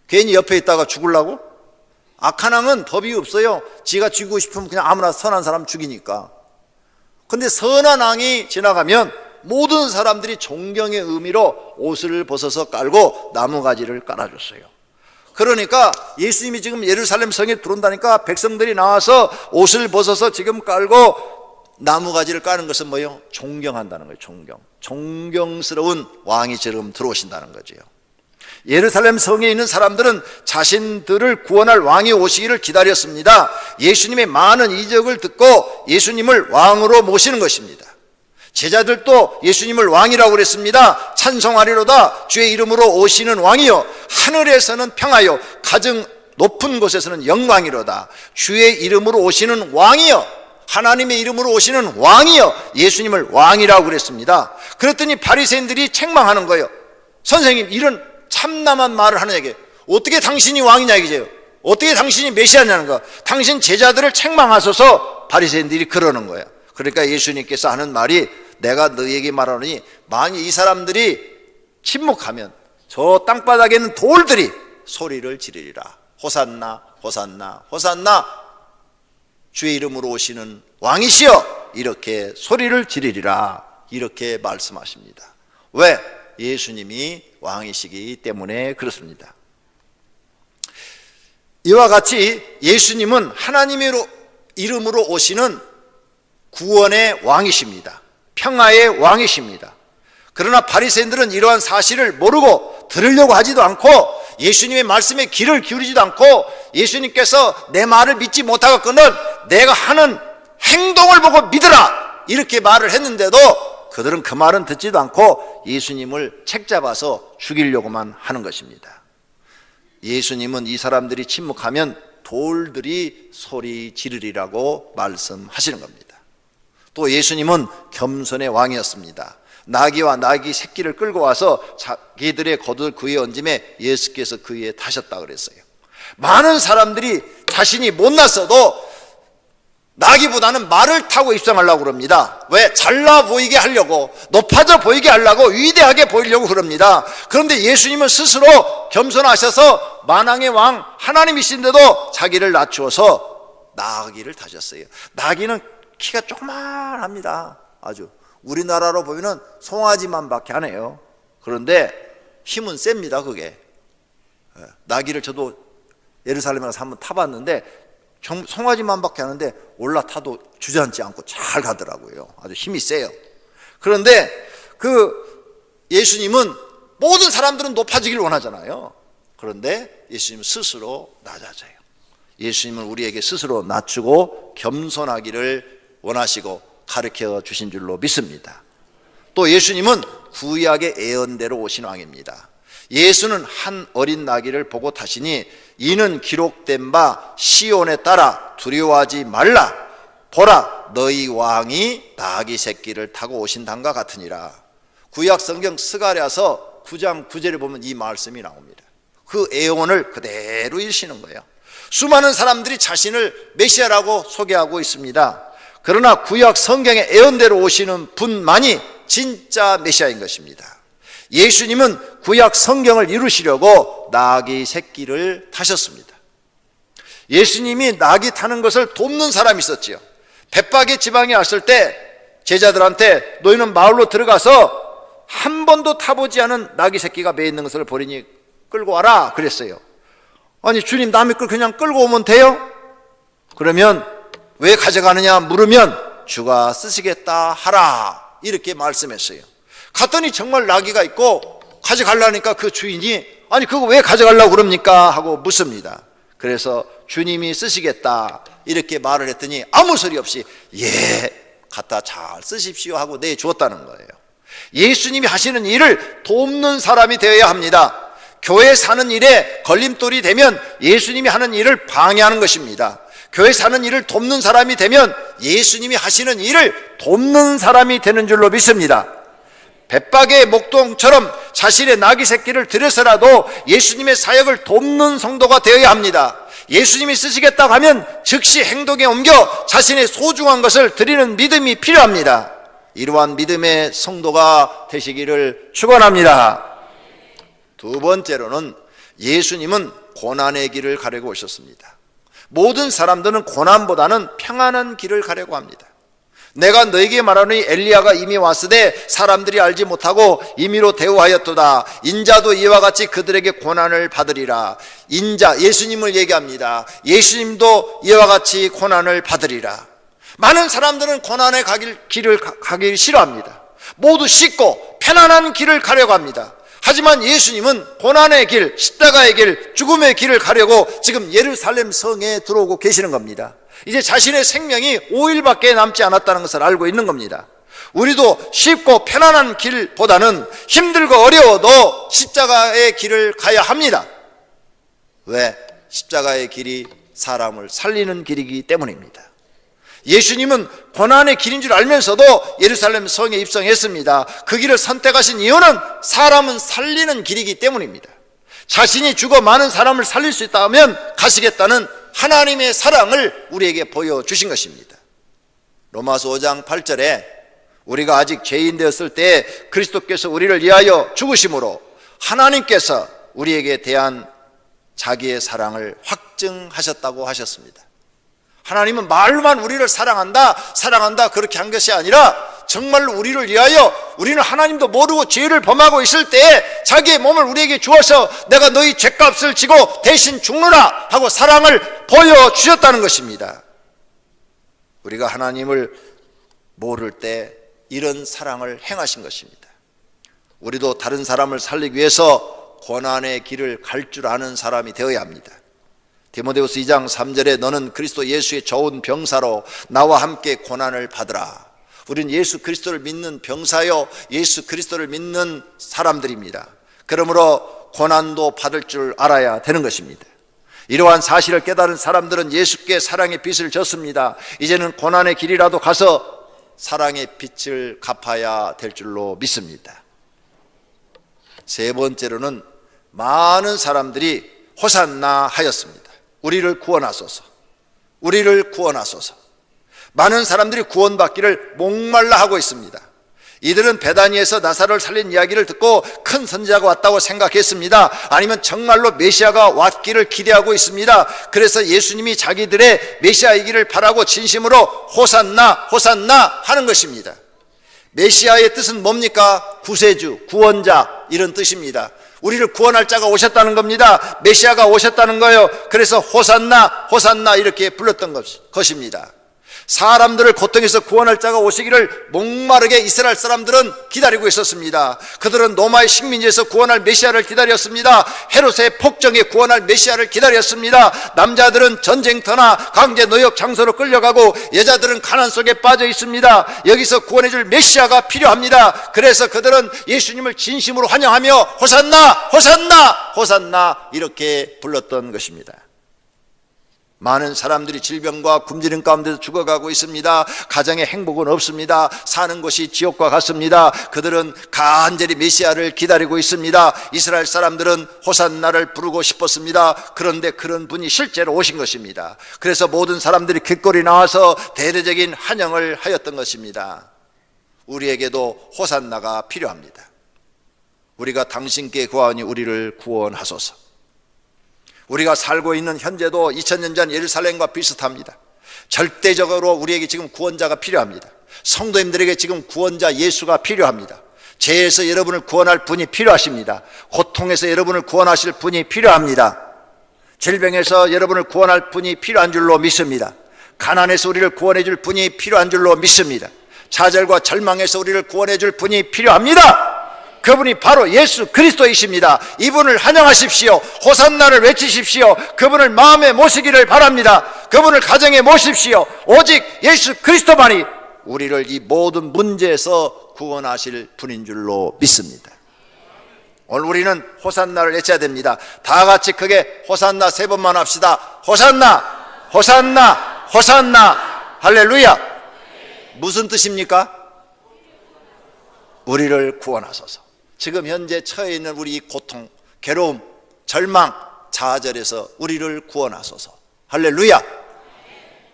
괜히 옆에 있다가 죽으려고? 악한 왕은 법이 없어요. 지가 죽이고 싶으면 그냥 아무나 선한 사람 죽이니까. 근데 선한 왕이 지나가면 모든 사람들이 존경의 의미로 옷을 벗어서 깔고 나무가지를 깔아줬어요. 그러니까 예수님이 지금 예루살렘 성에 들어온다니까 백성들이 나와서 옷을 벗어서 지금 깔고 나무가지를 까는 것은 뭐예요? 존경한다는 거예요. 존경스러운 왕이 지금 들어오신다는 거죠. 예루살렘 성에 있는 사람들은 자신들을 구원할 왕이 오시기를 기다렸습니다. 예수님의 많은 이적을 듣고 예수님을 왕으로 모시는 것입니다. 제자들도 예수님을 왕이라고 그랬습니다. 찬송하리로다 주의 이름으로 오시는 왕이요 하늘에서는 평화요 가장 높은 곳에서는 영광이로다 주의 이름으로 오시는 왕이요 하나님의 이름으로 오시는 왕이요 예수님을 왕이라고 그랬습니다. 그랬더니 바리새인들이 책망하는 거예요. 선생님, 이런 참남한 말을 하는 얘기예요. 어떻게 당신이 왕이냐 이게요. 어떻게 당신이 메시아냐는 거. 당신 제자들을 책망하셔서 바리새인들이 그러는 거예요. 그러니까 예수님께서 하는 말이 내가 너희에게 말하노니 만약 이 사람들이 침묵하면 저 땅바닥에 있는 돌들이 소리를 지르리라. 호산나 호산나 호산나 주의 이름으로 오시는 왕이시여 이렇게 소리를 지르리라. 이렇게 말씀하십니다. 왜? 예수님이 왕이시기 때문에 그렇습니다. 이와 같이 예수님은 하나님의 이름으로 오시는 구원의 왕이십니다. 평화의 왕이십니다. 그러나 바리새인들은 이러한 사실을 모르고 들으려고 하지도 않고 예수님의 말씀에 귀를 기울이지도 않고 예수님께서 내 말을 믿지 못하겠거늘 내가 하는 행동을 보고 믿으라 이렇게 말을 했는데도 그들은 그 말은 듣지도 않고 예수님을 책잡아서 죽이려고만 하는 것입니다. 예수님은 이 사람들이 침묵하면 돌들이 소리 지르리라고 말씀하시는 겁니다. 또 예수님은 겸손의 왕이었습니다. 나귀와 나귀 새끼를 끌고 와서 자기들의 겉을 그 위에 얹음에 예수께서 그 위에 타셨다 그랬어요. 많은 사람들이 자신이 못났어도 나귀보다는 말을 타고 입성하려고 그럽니다. 왜? 잘나 보이게 하려고, 높아져 보이게 하려고, 위대하게 보이려고 그럽니다. 그런데 예수님은 스스로 겸손하셔서 만왕의 왕 하나님이신데도 자기를 낮추어서 나귀를 타셨어요. 나귀는 키가 조그만합니다. 아주 우리나라로 보면은 송아지만밖에 안 해요. 그런데 힘은 셉니다. 그게 나귀를 저도 예루살렘에 가서 한번 타봤는데 송아지만밖에 안 하는데 올라타도 주저앉지 않고 잘 가더라고요. 아주 힘이 세요. 그런데 예수님은 모든 사람들은 높아지기를 원하잖아요. 그런데 예수님은 스스로 낮아져요. 예수님은 우리에게 스스로 낮추고 겸손하기를 원하시고 가르쳐 주신 줄로 믿습니다. 또 예수님은 구약의 예언대로 오신 왕입니다. 예수는 한 어린 나귀를 보고 타시니 이는 기록된 바 시온에 따라 두려워하지 말라. 보라 너희 왕이 나귀 새끼를 타고 오신단과 같으니라. 구약 성경 스가랴서 9장 9절에 보면 이 말씀이 나옵니다. 그 애원을 그대로 일시는 거예요. 수많은 사람들이 자신을 메시아라고 소개하고 있습니다. 그러나 구약 성경의 예언대로 오시는 분만이 진짜 메시아인 것입니다. 예수님은 구약 성경을 이루시려고 나귀 새끼를 타셨습니다. 예수님이 나귀 타는 것을 돕는 사람이 있었지요. 벳박의 지방에 왔을 때 제자들한테 너희는 마을로 들어가서 한 번도 타보지 않은 나귀 새끼가 매 있는 것을 보리니 끌고 와라 그랬어요. 아니 주님, 남의 걸 그냥 끌고 오면 돼요? 그러면 왜 가져가느냐 물으면 주가 쓰시겠다 하라 이렇게 말씀했어요. 갔더니 정말 나귀가 있고 가져가려니까 그 주인이 아니 그거 왜 가져가려고 그럽니까 하고 묻습니다. 그래서 주님이 쓰시겠다 이렇게 말을 했더니 아무 소리 없이 예 갖다 잘 쓰십시오 하고 내주었다는 거예요. 예수님이 하시는 일을 돕는 사람이 되어야 합니다. 교회 사는 일에 걸림돌이 되면 예수님이 하는 일을 방해하는 것입니다. 교회 사는 일을 돕는 사람이 되면 예수님이 하시는 일을 돕는 사람이 되는 줄로 믿습니다. 벳박의 목동처럼 자신의 나귀 새끼를 들여서라도 예수님의 사역을 돕는 성도가 되어야 합니다. 예수님이 쓰시겠다고 하면 즉시 행동에 옮겨 자신의 소중한 것을 드리는 믿음이 필요합니다. 이러한 믿음의 성도가 되시기를 축원합니다. 두 번째로는 예수님은 고난의 길을 가려고 오셨습니다. 모든 사람들은 고난보다는 평안한 길을 가려고 합니다. 내가 너에게 말하노니 엘리야가 이미 왔으되 사람들이 알지 못하고 임의로 대우하였도다. 인자도 이와 같이 그들에게 고난을 받으리라. 인자, 예수님을 얘기합니다. 예수님도 이와 같이 고난을 받으리라. 많은 사람들은 고난의 길을 가기 싫어합니다. 모두 쉽고 편안한 길을 가려고 합니다. 하지만 예수님은 고난의 길, 십자가의 길, 죽음의 길을 가려고 지금 예루살렘 성에 들어오고 계시는 겁니다. 이제 자신의 생명이 5일밖에 남지 않았다는 것을 알고 있는 겁니다. 우리도 쉽고 편안한 길보다는 힘들고 어려워도 십자가의 길을 가야 합니다. 왜? 십자가의 길이 사람을 살리는 길이기 때문입니다. 예수님은 고난의 길인 줄 알면서도 예루살렘 성에 입성했습니다. 그 길을 선택하신 이유는 사람은 살리는 길이기 때문입니다. 자신이 죽어 많은 사람을 살릴 수 있다면 가시겠다는 하나님의 사랑을 우리에게 보여주신 것입니다. 로마서 5장 8절에 우리가 아직 죄인 되었을 때 그리스도께서 우리를 위하여 죽으심으로 하나님께서 우리에게 대한 자기의 사랑을 확증하셨다고 하셨습니다. 하나님은 말로만 우리를 사랑한다 그렇게 한 것이 아니라 정말로 우리를 위하여 우리는 하나님도 모르고 죄를 범하고 있을 때에 자기의 몸을 우리에게 주어서 내가 너희 죄값을 지고 대신 죽노라 하고 사랑을 보여주셨다는 것입니다. 우리가 하나님을 모를 때 이런 사랑을 행하신 것입니다. 우리도 다른 사람을 살리기 위해서 고난의 길을 갈 줄 아는 사람이 되어야 합니다. 디모데후서 2장 3절에 너는 그리스도 예수의 좋은 병사로 나와 함께 고난을 받으라. 우리는 예수 그리스도를 믿는 병사요 예수 그리스도를 믿는 사람들입니다. 그러므로 고난도 받을 줄 알아야 되는 것입니다. 이러한 사실을 깨달은 사람들은 예수께 사랑의 빚을 졌습니다. 이제는 고난의 길이라도 가서 사랑의 빚을 갚아야 될 줄로 믿습니다. 세 번째로는 많은 사람들이 호산나 하였습니다. 우리를 구원하소서, 우리를 구원하소서. 많은 사람들이 구원받기를 목말라 하고 있습니다. 이들은 베다니에서 나사로를 살린 이야기를 듣고 큰 선지자가 왔다고 생각했습니다. 아니면 정말로 메시아가 왔기를 기대하고 있습니다. 그래서 예수님이 자기들의 메시아이기를 바라고 진심으로 호산나 호산나 하는 것입니다. 메시아의 뜻은 뭡니까? 구세주, 구원자 이런 뜻입니다. 우리를 구원할 자가 오셨다는 겁니다. 메시아가 오셨다는 거예요. 그래서 호산나 호산나 이렇게 불렀던 것입니다. 사람들을 고통에서 구원할 자가 오시기를 목마르게 이스라엘 사람들은 기다리고 있었습니다. 그들은 로마의 식민지에서 구원할 메시아를 기다렸습니다. 헤롯의 폭정에 구원할 메시아를 기다렸습니다. 남자들은 전쟁터나 강제 노역 장소로 끌려가고 여자들은 가난 속에 빠져 있습니다. 여기서 구원해줄 메시아가 필요합니다. 그래서 그들은 예수님을 진심으로 환영하며 호산나 호산나 호산나 이렇게 불렀던 것입니다. 많은 사람들이 질병과 굶주림 가운데서 죽어가고 있습니다. 가정의 행복은 없습니다. 사는 곳이 지옥과 같습니다. 그들은 간절히 메시아를 기다리고 있습니다. 이스라엘 사람들은 호산나를 부르고 싶었습니다. 그런데 그런 분이 실제로 오신 것입니다. 그래서 모든 사람들이 길거리 나와서 대대적인 환영을 하였던 것입니다. 우리에게도 호산나가 필요합니다. 우리가 당신께 구하오니 우리를 구원하소서. 우리가 살고 있는 현재도 2000년 전 예루살렘과 비슷합니다. 절대적으로 우리에게 지금 구원자가 필요합니다. 성도님들에게 지금 구원자 예수가 필요합니다. 죄에서 여러분을 구원할 분이 필요하십니다. 고통에서 여러분을 구원하실 분이 필요합니다. 질병에서 여러분을 구원할 분이 필요한 줄로 믿습니다. 가난에서 우리를 구원해 줄 분이 필요한 줄로 믿습니다. 좌절과 절망에서 우리를 구원해 줄 분이 필요합니다. 그분이 바로 예수 그리스도이십니다. 이분을 환영하십시오. 호산나를 외치십시오. 그분을 마음에 모시기를 바랍니다. 그분을 가정에 모십시오. 오직 예수 그리스도만이 우리를 이 모든 문제에서 구원하실 분인 줄로 믿습니다. 오늘 우리는 호산나를 외쳐야 됩니다. 다 같이 크게 호산나 3번만 합시다. 호산나, 호산나, 호산나. 할렐루야. 무슨 뜻입니까? 우리를 구원하소서. 지금 현재 처해 있는 우리 고통, 괴로움, 절망, 좌절에서 우리를 구원하소서. 할렐루야.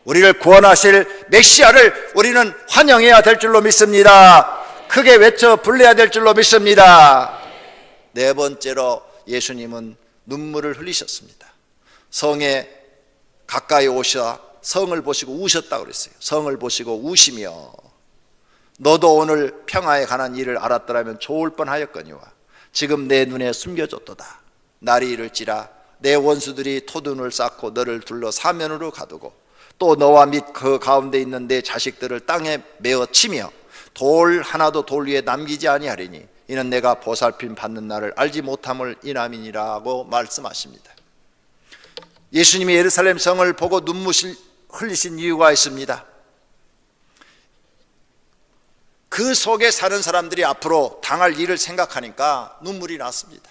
우리를 구원하실 메시아를 우리는 환영해야 될 줄로 믿습니다. 크게 외쳐 불러야 될 줄로 믿습니다. 4번째로 예수님은 눈물을 흘리셨습니다. 성에 가까이 오셔 성을 보시고 우셨다고 그랬어요. 성을 보시고 우시며 너도 오늘 평화에 관한 일을 알았더라면 좋을 뻔하였거니와 지금 내 눈에 숨겨졌도다. 날이 이를지라 내 원수들이 토둔을 쌓고 너를 둘러 사면으로 가두고 또 너와 및 그 가운데 있는 내 자식들을 땅에 메어 치며 돌 하나도 돌 위에 남기지 아니하리니 이는 내가 보살핌 받는 날을 알지 못함을 인함이니라고 말씀하십니다. 예수님이 예루살렘 성을 보고 눈물 흘리신 이유가 있습니다. 그 속에 사는 사람들이 앞으로 당할 일을 생각하니까 눈물이 났습니다.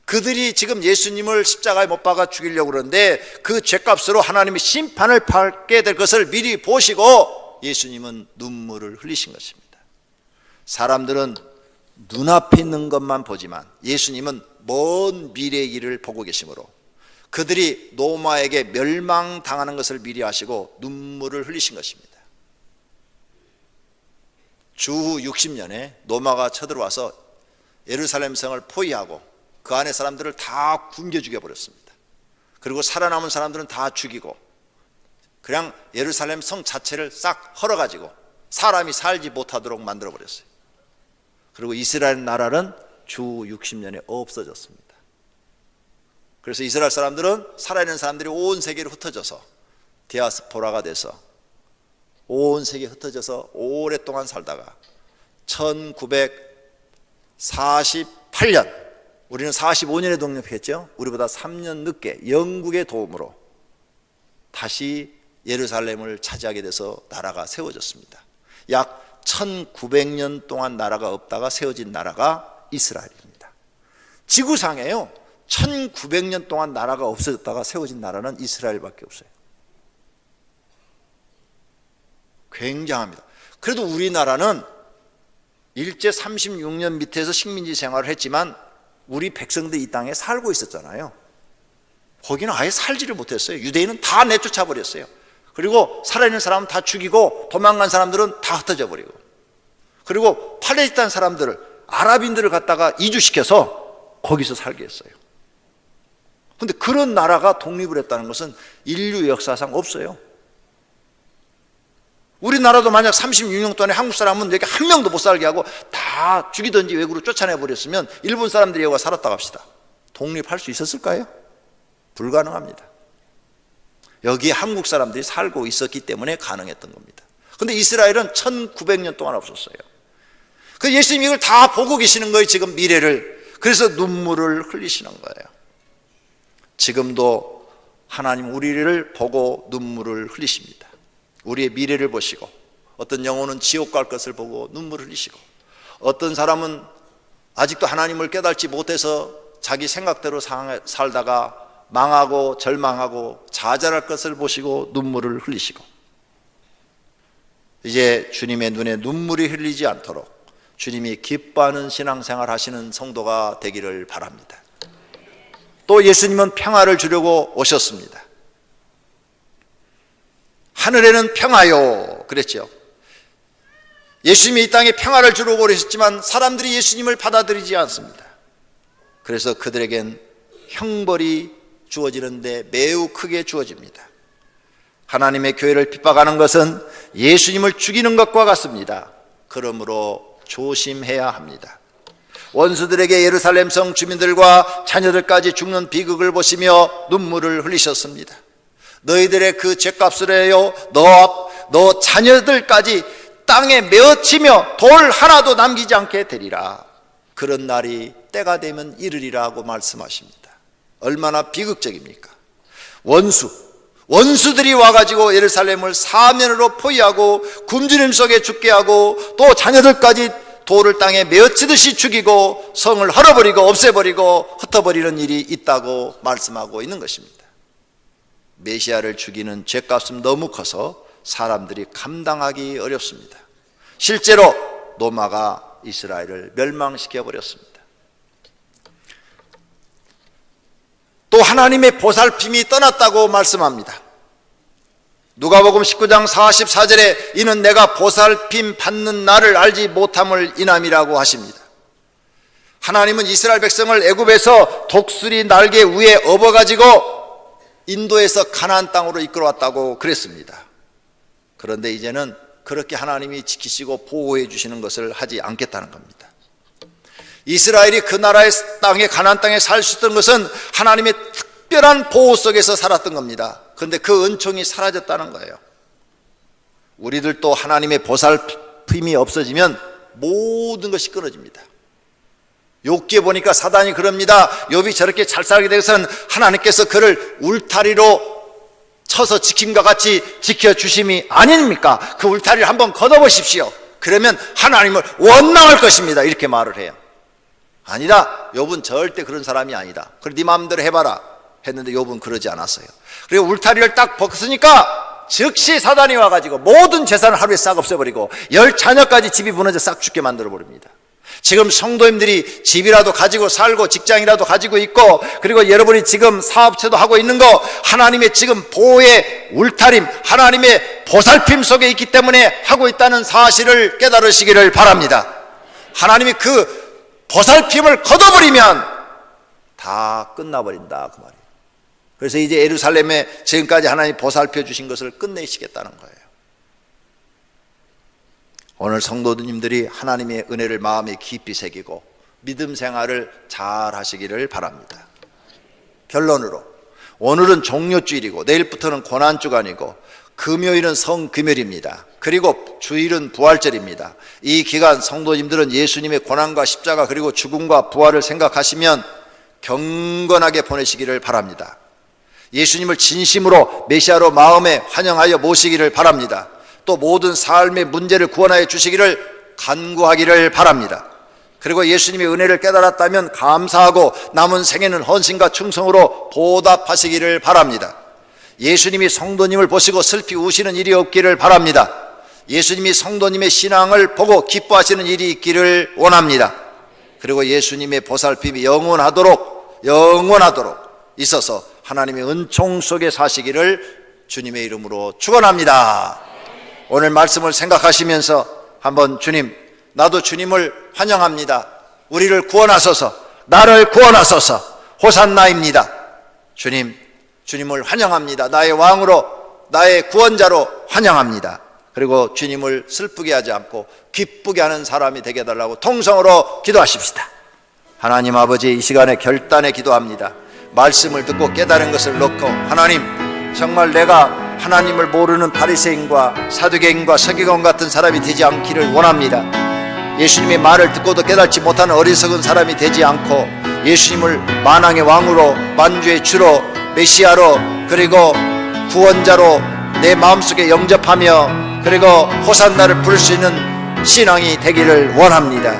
그들이 지금 예수님을 십자가에 못 박아 죽이려고 그러는데 그 죄값으로 하나님이 심판을 받게 될 것을 미리 보시고 예수님은 눈물을 흘리신 것입니다. 사람들은 눈앞에 있는 것만 보지만 예수님은 먼 미래의 일을 보고 계시므로 그들이 로마에게 멸망당하는 것을 미리 아시고 눈물을 흘리신 것입니다. 주후 60년에 로마가 쳐들어와서 예루살렘 성을 포위하고 그 안에 사람들을 다 굶겨 죽여버렸습니다. 그리고 살아남은 사람들은 다 죽이고 그냥 예루살렘 성 자체를 싹 헐어가지고 사람이 살지 못하도록 만들어버렸어요. 그리고 이스라엘 나라는 주후 60년에 없어졌습니다. 그래서 이스라엘 사람들은 살아있는 사람들이 온 세계로 흩어져서 디아스포라가 돼서 온 세계에 흩어져서 오랫동안 살다가 1948년 우리는 45년에 독립했죠. 우리보다 3년 늦게 영국의 도움으로 다시 예루살렘을 차지하게 돼서 나라가 세워졌습니다. 약 1900년 동안 나라가 없다가 세워진 나라가 이스라엘입니다. 지구상에요 1900년 동안 나라가 없어졌다가 세워진 나라는 이스라엘밖에 없어요. 굉장합니다. 그래도 우리나라는 일제 36년 밑에서 식민지 생활을 했지만 우리 백성들이 이 땅에 살고 있었잖아요. 거기는 아예 살지를 못했어요. 유대인은 다 내쫓아 버렸어요. 그리고 살아있는 사람은 다 죽이고 도망간 사람들은 다 흩어져 버리고 그리고 팔레스타인 사람들을 아랍인들을 갖다가 이주시켜서 거기서 살게 했어요. 그런데 그런 나라가 독립을 했다는 것은 인류 역사상 없어요. 우리나라도 만약 36년 동안에 한국 사람은 여기 한 명도 못 살게 하고 다 죽이든지 외국으로 쫓아내버렸으면 일본 사람들이 여기 살았다고 합시다. 독립할 수 있었을까요? 불가능합니다. 여기에 한국 사람들이 살고 있었기 때문에 가능했던 겁니다. 그런데 이스라엘은 1900년 동안 없었어요. 그 예수님이 이걸 다 보고 계시는 거예요. 지금 미래를. 그래서 눈물을 흘리시는 거예요. 지금도 하나님 우리를 보고 눈물을 흘리십니다. 우리의 미래를 보시고 어떤 영혼은 지옥 갈 것을 보고 눈물을 흘리시고 어떤 사람은 아직도 하나님을 깨닫지 못해서 자기 생각대로 살다가 망하고 절망하고 좌절할 것을 보시고 눈물을 흘리시고, 이제 주님의 눈에 눈물이 흘리지 않도록 주님이 기뻐하는 신앙생활 하시는 성도가 되기를 바랍니다. 또 예수님은 평화를 주려고 오셨습니다. 하늘에는 평화요 그랬죠. 예수님이 이 땅에 평화를 주려고 오셨지만 사람들이 예수님을 받아들이지 않습니다. 그래서 그들에겐 형벌이 주어지는데 매우 크게 주어집니다. 하나님의 교회를 핍박하는 것은 예수님을 죽이는 것과 같습니다. 그러므로 조심해야 합니다. 원수들에게 예루살렘 성 주민들과 자녀들까지 죽는 비극을 보시며 눈물을 흘리셨습니다. 너희들의 그 죄값을 해요, 너 자녀들까지 땅에 메어치며 돌 하나도 남기지 않게 되리라. 그런 날이 때가 되면 이르리라고 말씀하십니다. 얼마나 비극적입니까? 원수들이 와가지고 예루살렘을 사면으로 포위하고 굶주림 속에 죽게 하고 또 자녀들까지 돌을 땅에 메어치듯이 죽이고 성을 헐어버리고 없애버리고 흩어버리는 일이 있다고 말씀하고 있는 것입니다. 메시아를 죽이는 죄값은 너무 커서 사람들이 감당하기 어렵습니다. 실제로 로마가 이스라엘을 멸망시켜 버렸습니다. 또 하나님의 보살핌이 떠났다고 말씀합니다. 누가복음 19장 44절에 이는 내가 보살핌 받는 날을 알지 못함을 인함이라고 하십니다. 하나님은 이스라엘 백성을 애굽에서 독수리 날개 위에 업어가지고 인도에서 가나안 땅으로 이끌어왔다고 그랬습니다. 그런데 이제는 그렇게 하나님이 지키시고 보호해 주시는 것을 하지 않겠다는 겁니다. 이스라엘이 그 나라의 땅에 가나안 땅에 살 수 있던 것은 하나님의 특별한 보호 속에서 살았던 겁니다. 그런데 그 은총이 사라졌다는 거예요. 우리들도 하나님의 보살핌이 없어지면 모든 것이 끊어집니다. 욥기에 보니까 사단이 그럽니다. 욥이 저렇게 잘 살게 되고서는 하나님께서 그를 울타리로 쳐서 지킴과 같이 지켜주심이 아닙니까? 그 울타리를 한번 걷어보십시오. 그러면 하나님을 원망할 것입니다. 이렇게 말을 해요. 아니다, 욥은 절대 그런 사람이 아니다. 그래 네 마음대로 해봐라 했는데 욥은 그러지 않았어요. 그리고 울타리를 딱 벗으니까 즉시 사단이 와가지고 모든 재산을 하루에 싹 없애버리고 10자녀까지 집이 무너져 싹 죽게 만들어버립니다. 지금 성도님들이 집이라도 가지고 살고 직장이라도 가지고 있고 그리고 여러분이 지금 사업체도 하고 있는 거 하나님의 지금 보호의 울타림, 하나님의 보살핌 속에 있기 때문에 하고 있다는 사실을 깨달으시기를 바랍니다. 하나님이 그 보살핌을 걷어버리면 다 끝나버린다 그 말이에요. 그래서 이제 예루살렘에 지금까지 하나님이 보살펴 주신 것을 끝내시겠다는 거예요. 오늘 성도님들이 하나님의 은혜를 마음에 깊이 새기고 믿음 생활을 잘 하시기를 바랍니다. 결론으로 오늘은 종료주일이고 내일부터는 고난주간이고 금요일은 성금요일입니다. 그리고 주일은 부활절입니다. 이 기간 성도님들은 예수님의 고난과 십자가 그리고 죽음과 부활을 생각하시면 경건하게 보내시기를 바랍니다. 예수님을 진심으로 메시아로 마음에 환영하여 모시기를 바랍니다. 또 모든 삶의 문제를 구원하여 주시기를 간구하기를 바랍니다. 그리고 예수님의 은혜를 깨달았다면 감사하고 남은 생애는 헌신과 충성으로 보답하시기를 바랍니다. 예수님이 성도님을 보시고 슬피 우시는 일이 없기를 바랍니다. 예수님이 성도님의 신앙을 보고 기뻐하시는 일이 있기를 원합니다. 그리고 예수님의 보살핌이 영원하도록 있어서 하나님의 은총 속에 사시기를 주님의 이름으로 축원합니다. 오늘 말씀을 생각하시면서 한번 주님, 나도 주님을 환영합니다. 우리를 구원하소서, 나를 구원하소서, 호산나입니다. 주님을 환영합니다. 나의 왕으로, 나의 구원자로 환영합니다. 그리고 주님을 슬프게 하지 않고 기쁘게 하는 사람이 되게 해달라고 통성으로 기도하십시다. 하나님 아버지, 이 시간에 결단에 기도합니다. 말씀을 듣고 깨달은 것을 놓고 하나님, 정말 내가 하나님을 모르는 바리새인과 사두개인과 서기관 같은 사람이 되지 않기를 원합니다. 예수님의 말을 듣고도 깨닫지 못하는 어리석은 사람이 되지 않고 예수님을 만왕의 왕으로, 만주의 주로, 메시아로, 그리고 구원자로 내 마음속에 영접하며 그리고 호산나를 부를 수 있는 신앙이 되기를 원합니다.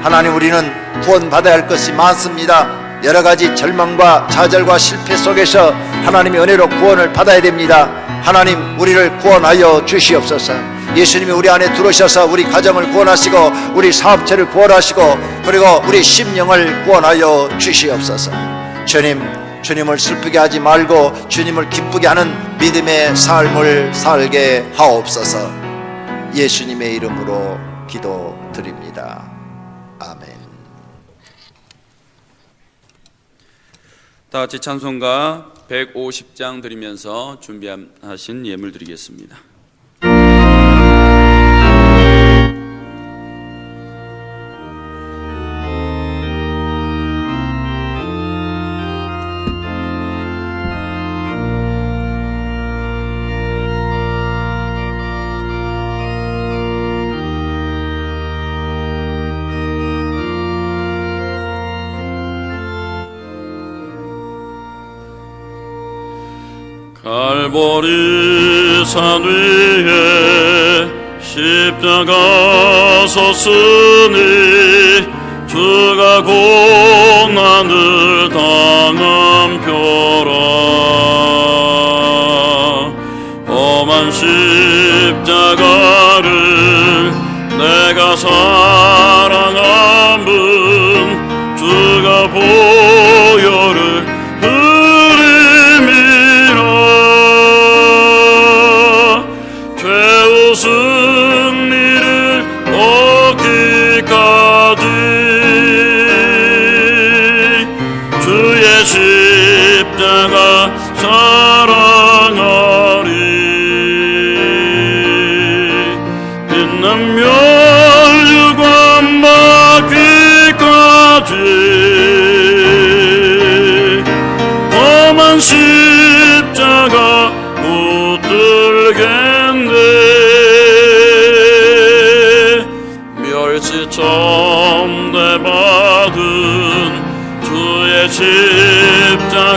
하나님, 우리는 구원받아야 할 것이 많습니다. 여러 가지 절망과 좌절과 실패 속에서 하나님의 은혜로 구원을 받아야 됩니다. 하나님, 우리를 구원하여 주시옵소서. 예수님이 우리 안에 들어오셔서 우리 가정을 구원하시고 우리 사업체를 구원하시고 그리고 우리 심령을 구원하여 주시옵소서. 주님을 슬프게 하지 말고 주님을 기쁘게 하는 믿음의 삶을 살게 하옵소서. 예수님의 이름으로 기도드립니다. 아멘. 다 같이 찬송가 150장 드리면서 준비하신 예물 드리겠습니다. 갈보리 산 위에 십자가 섰으니 주가 고난을 당한 표라. 험한 십자가를 내가 사랑함은 주가 보혈을 승리를 얻기까지 주의 십자가 사랑하리. 빛나며 유관 받기까지 험한 십자가 붙들겠네. 천대받은 주의 십자가에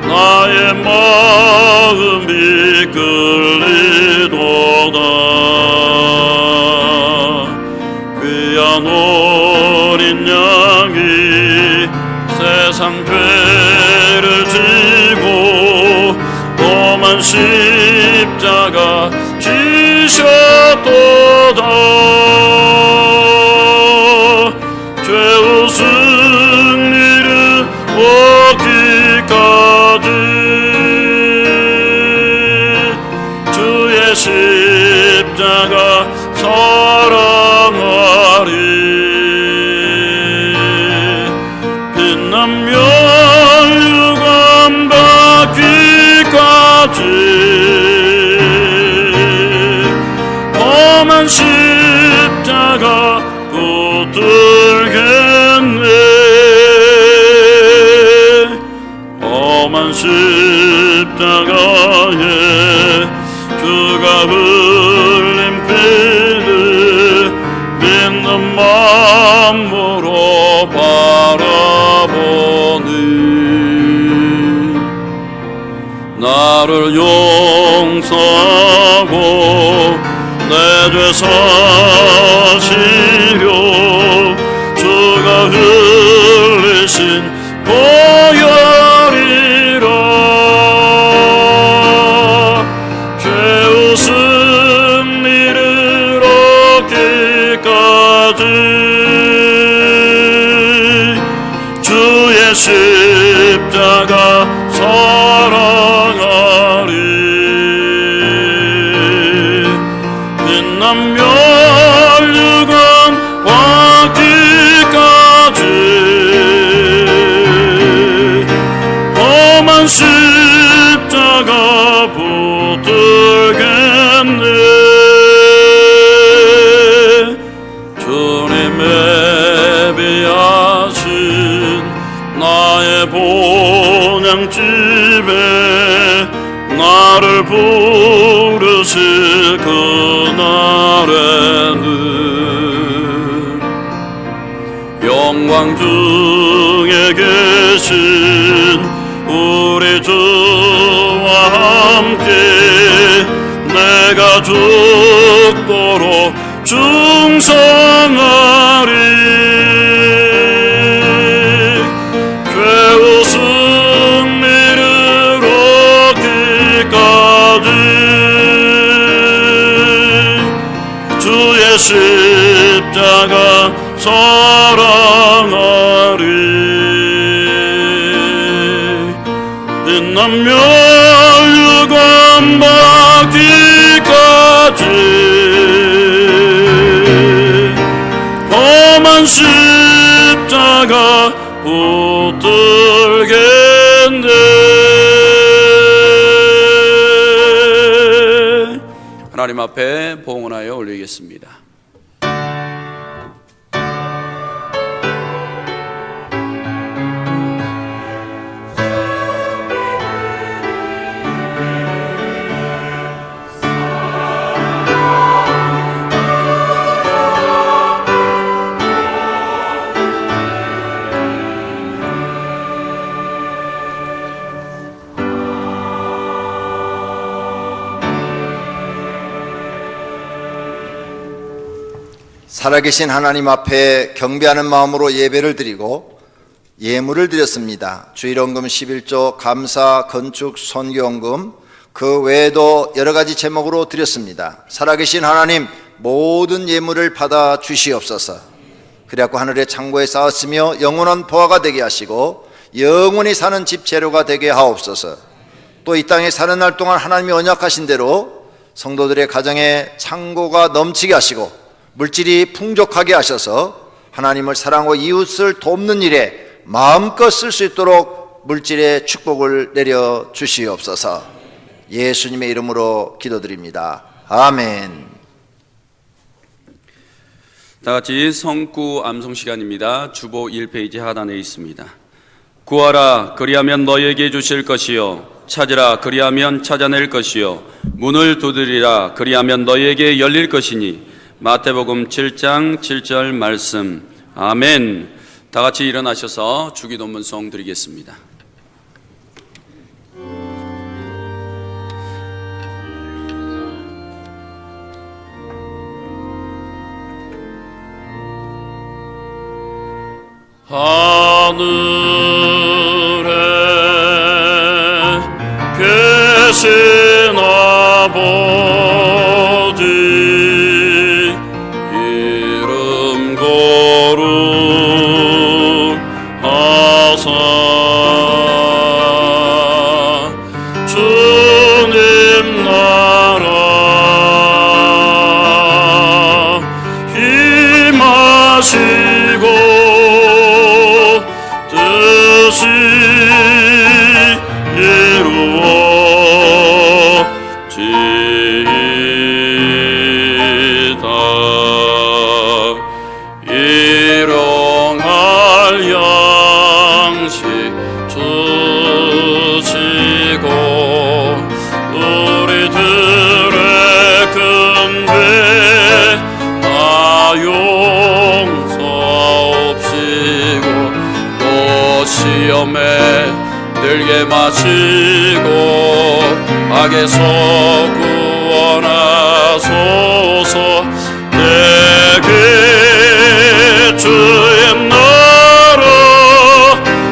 나의 마음이 끌리도다. 귀한 어린 양이 세상 죄를 지고 험한 십자가 지셨도다. 죄의 승리를 얻기까지 주의 십자가 사랑하리. 빛나며 유관 받기까지 험한 십자가 붙들겠네. 험한 십자가에 주가 흘린 피를 믿는 마음으로 바라보니 나를 용서하고 내 죄 사시려 주가 흘리신 보혈이라. 죄의 승리를 얻기까지 주의 십자가 사랑하리. 빛나며 유관 받기까지 험한 십자가 붙들겠네. 주님의 비하신 나의 본향집에 나를 부르실 그날에는 영광 중에 계신 우리 주와 함께 내가 죽도록 충성하리. 십자가 사랑하리. 빛나며 유감 받기까지 험한 십자가 붙들겠네. 하나님 앞에 봉헌하여 올리겠습니다. 살아계신 하나님 앞에 경배하는 마음으로 예배를 드리고 예물을 드렸습니다. 주일원금 11조, 감사, 건축, 선교원금, 그 외에도 여러 가지 제목으로 드렸습니다. 살아계신 하나님, 모든 예물을 받아 주시옵소서. 그래갖고 하늘의 창고에 쌓았으며 영원한 보화가 되게 하시고 영원히 사는 집 재료가 되게 하옵소서. 또 이 땅에 사는 날 동안 하나님이 언약하신 대로 성도들의 가정에 창고가 넘치게 하시고 물질이 풍족하게 하셔서 하나님을 사랑하고 이웃을 돕는 일에 마음껏 쓸 수 있도록 물질의 축복을 내려 주시옵소서. 예수님의 이름으로 기도드립니다. 아멘. 다 같이 성구 암송 시간입니다. 주보 1페이지 하단에 있습니다. 구하라 그리하면 너에게 주실 것이요 찾으라 그리하면 찾아낼 것이요 문을 두드리라 그리하면 너에게 열릴 것이니. 마태복음 7장 7절 말씀. 아멘. 다 같이 일어나셔서 주기도문송 드리겠습니다. 하늘에 계신 아버지 이름 거룩하사 주님 나라 임하시고 뜻이 이루어지이다. 일용할 양식 주시고 우리들의 근배 다 용서옵시고 또 시험에 들게 마시고 악에서 구원하소서. 내게 주의 나라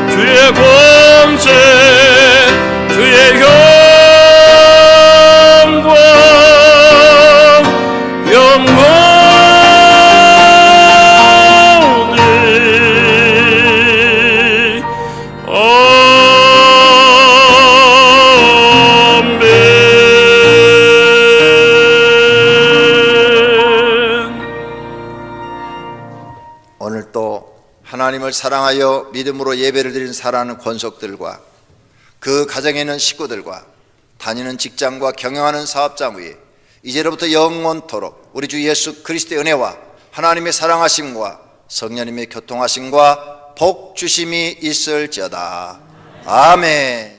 주의 권세 주의 영광 오늘 또 하나님을 사랑하여 믿음으로 예배를 드린 사랑하는 권속들과 그 가정에 있는 식구들과 다니는 직장과 경영하는 사업장 위에 이제로부터 영원토록 우리 주 예수 그리스도의 은혜와 하나님의 사랑하심과 성령님의 교통하심과 복 주심이 있을지어다. 아멘.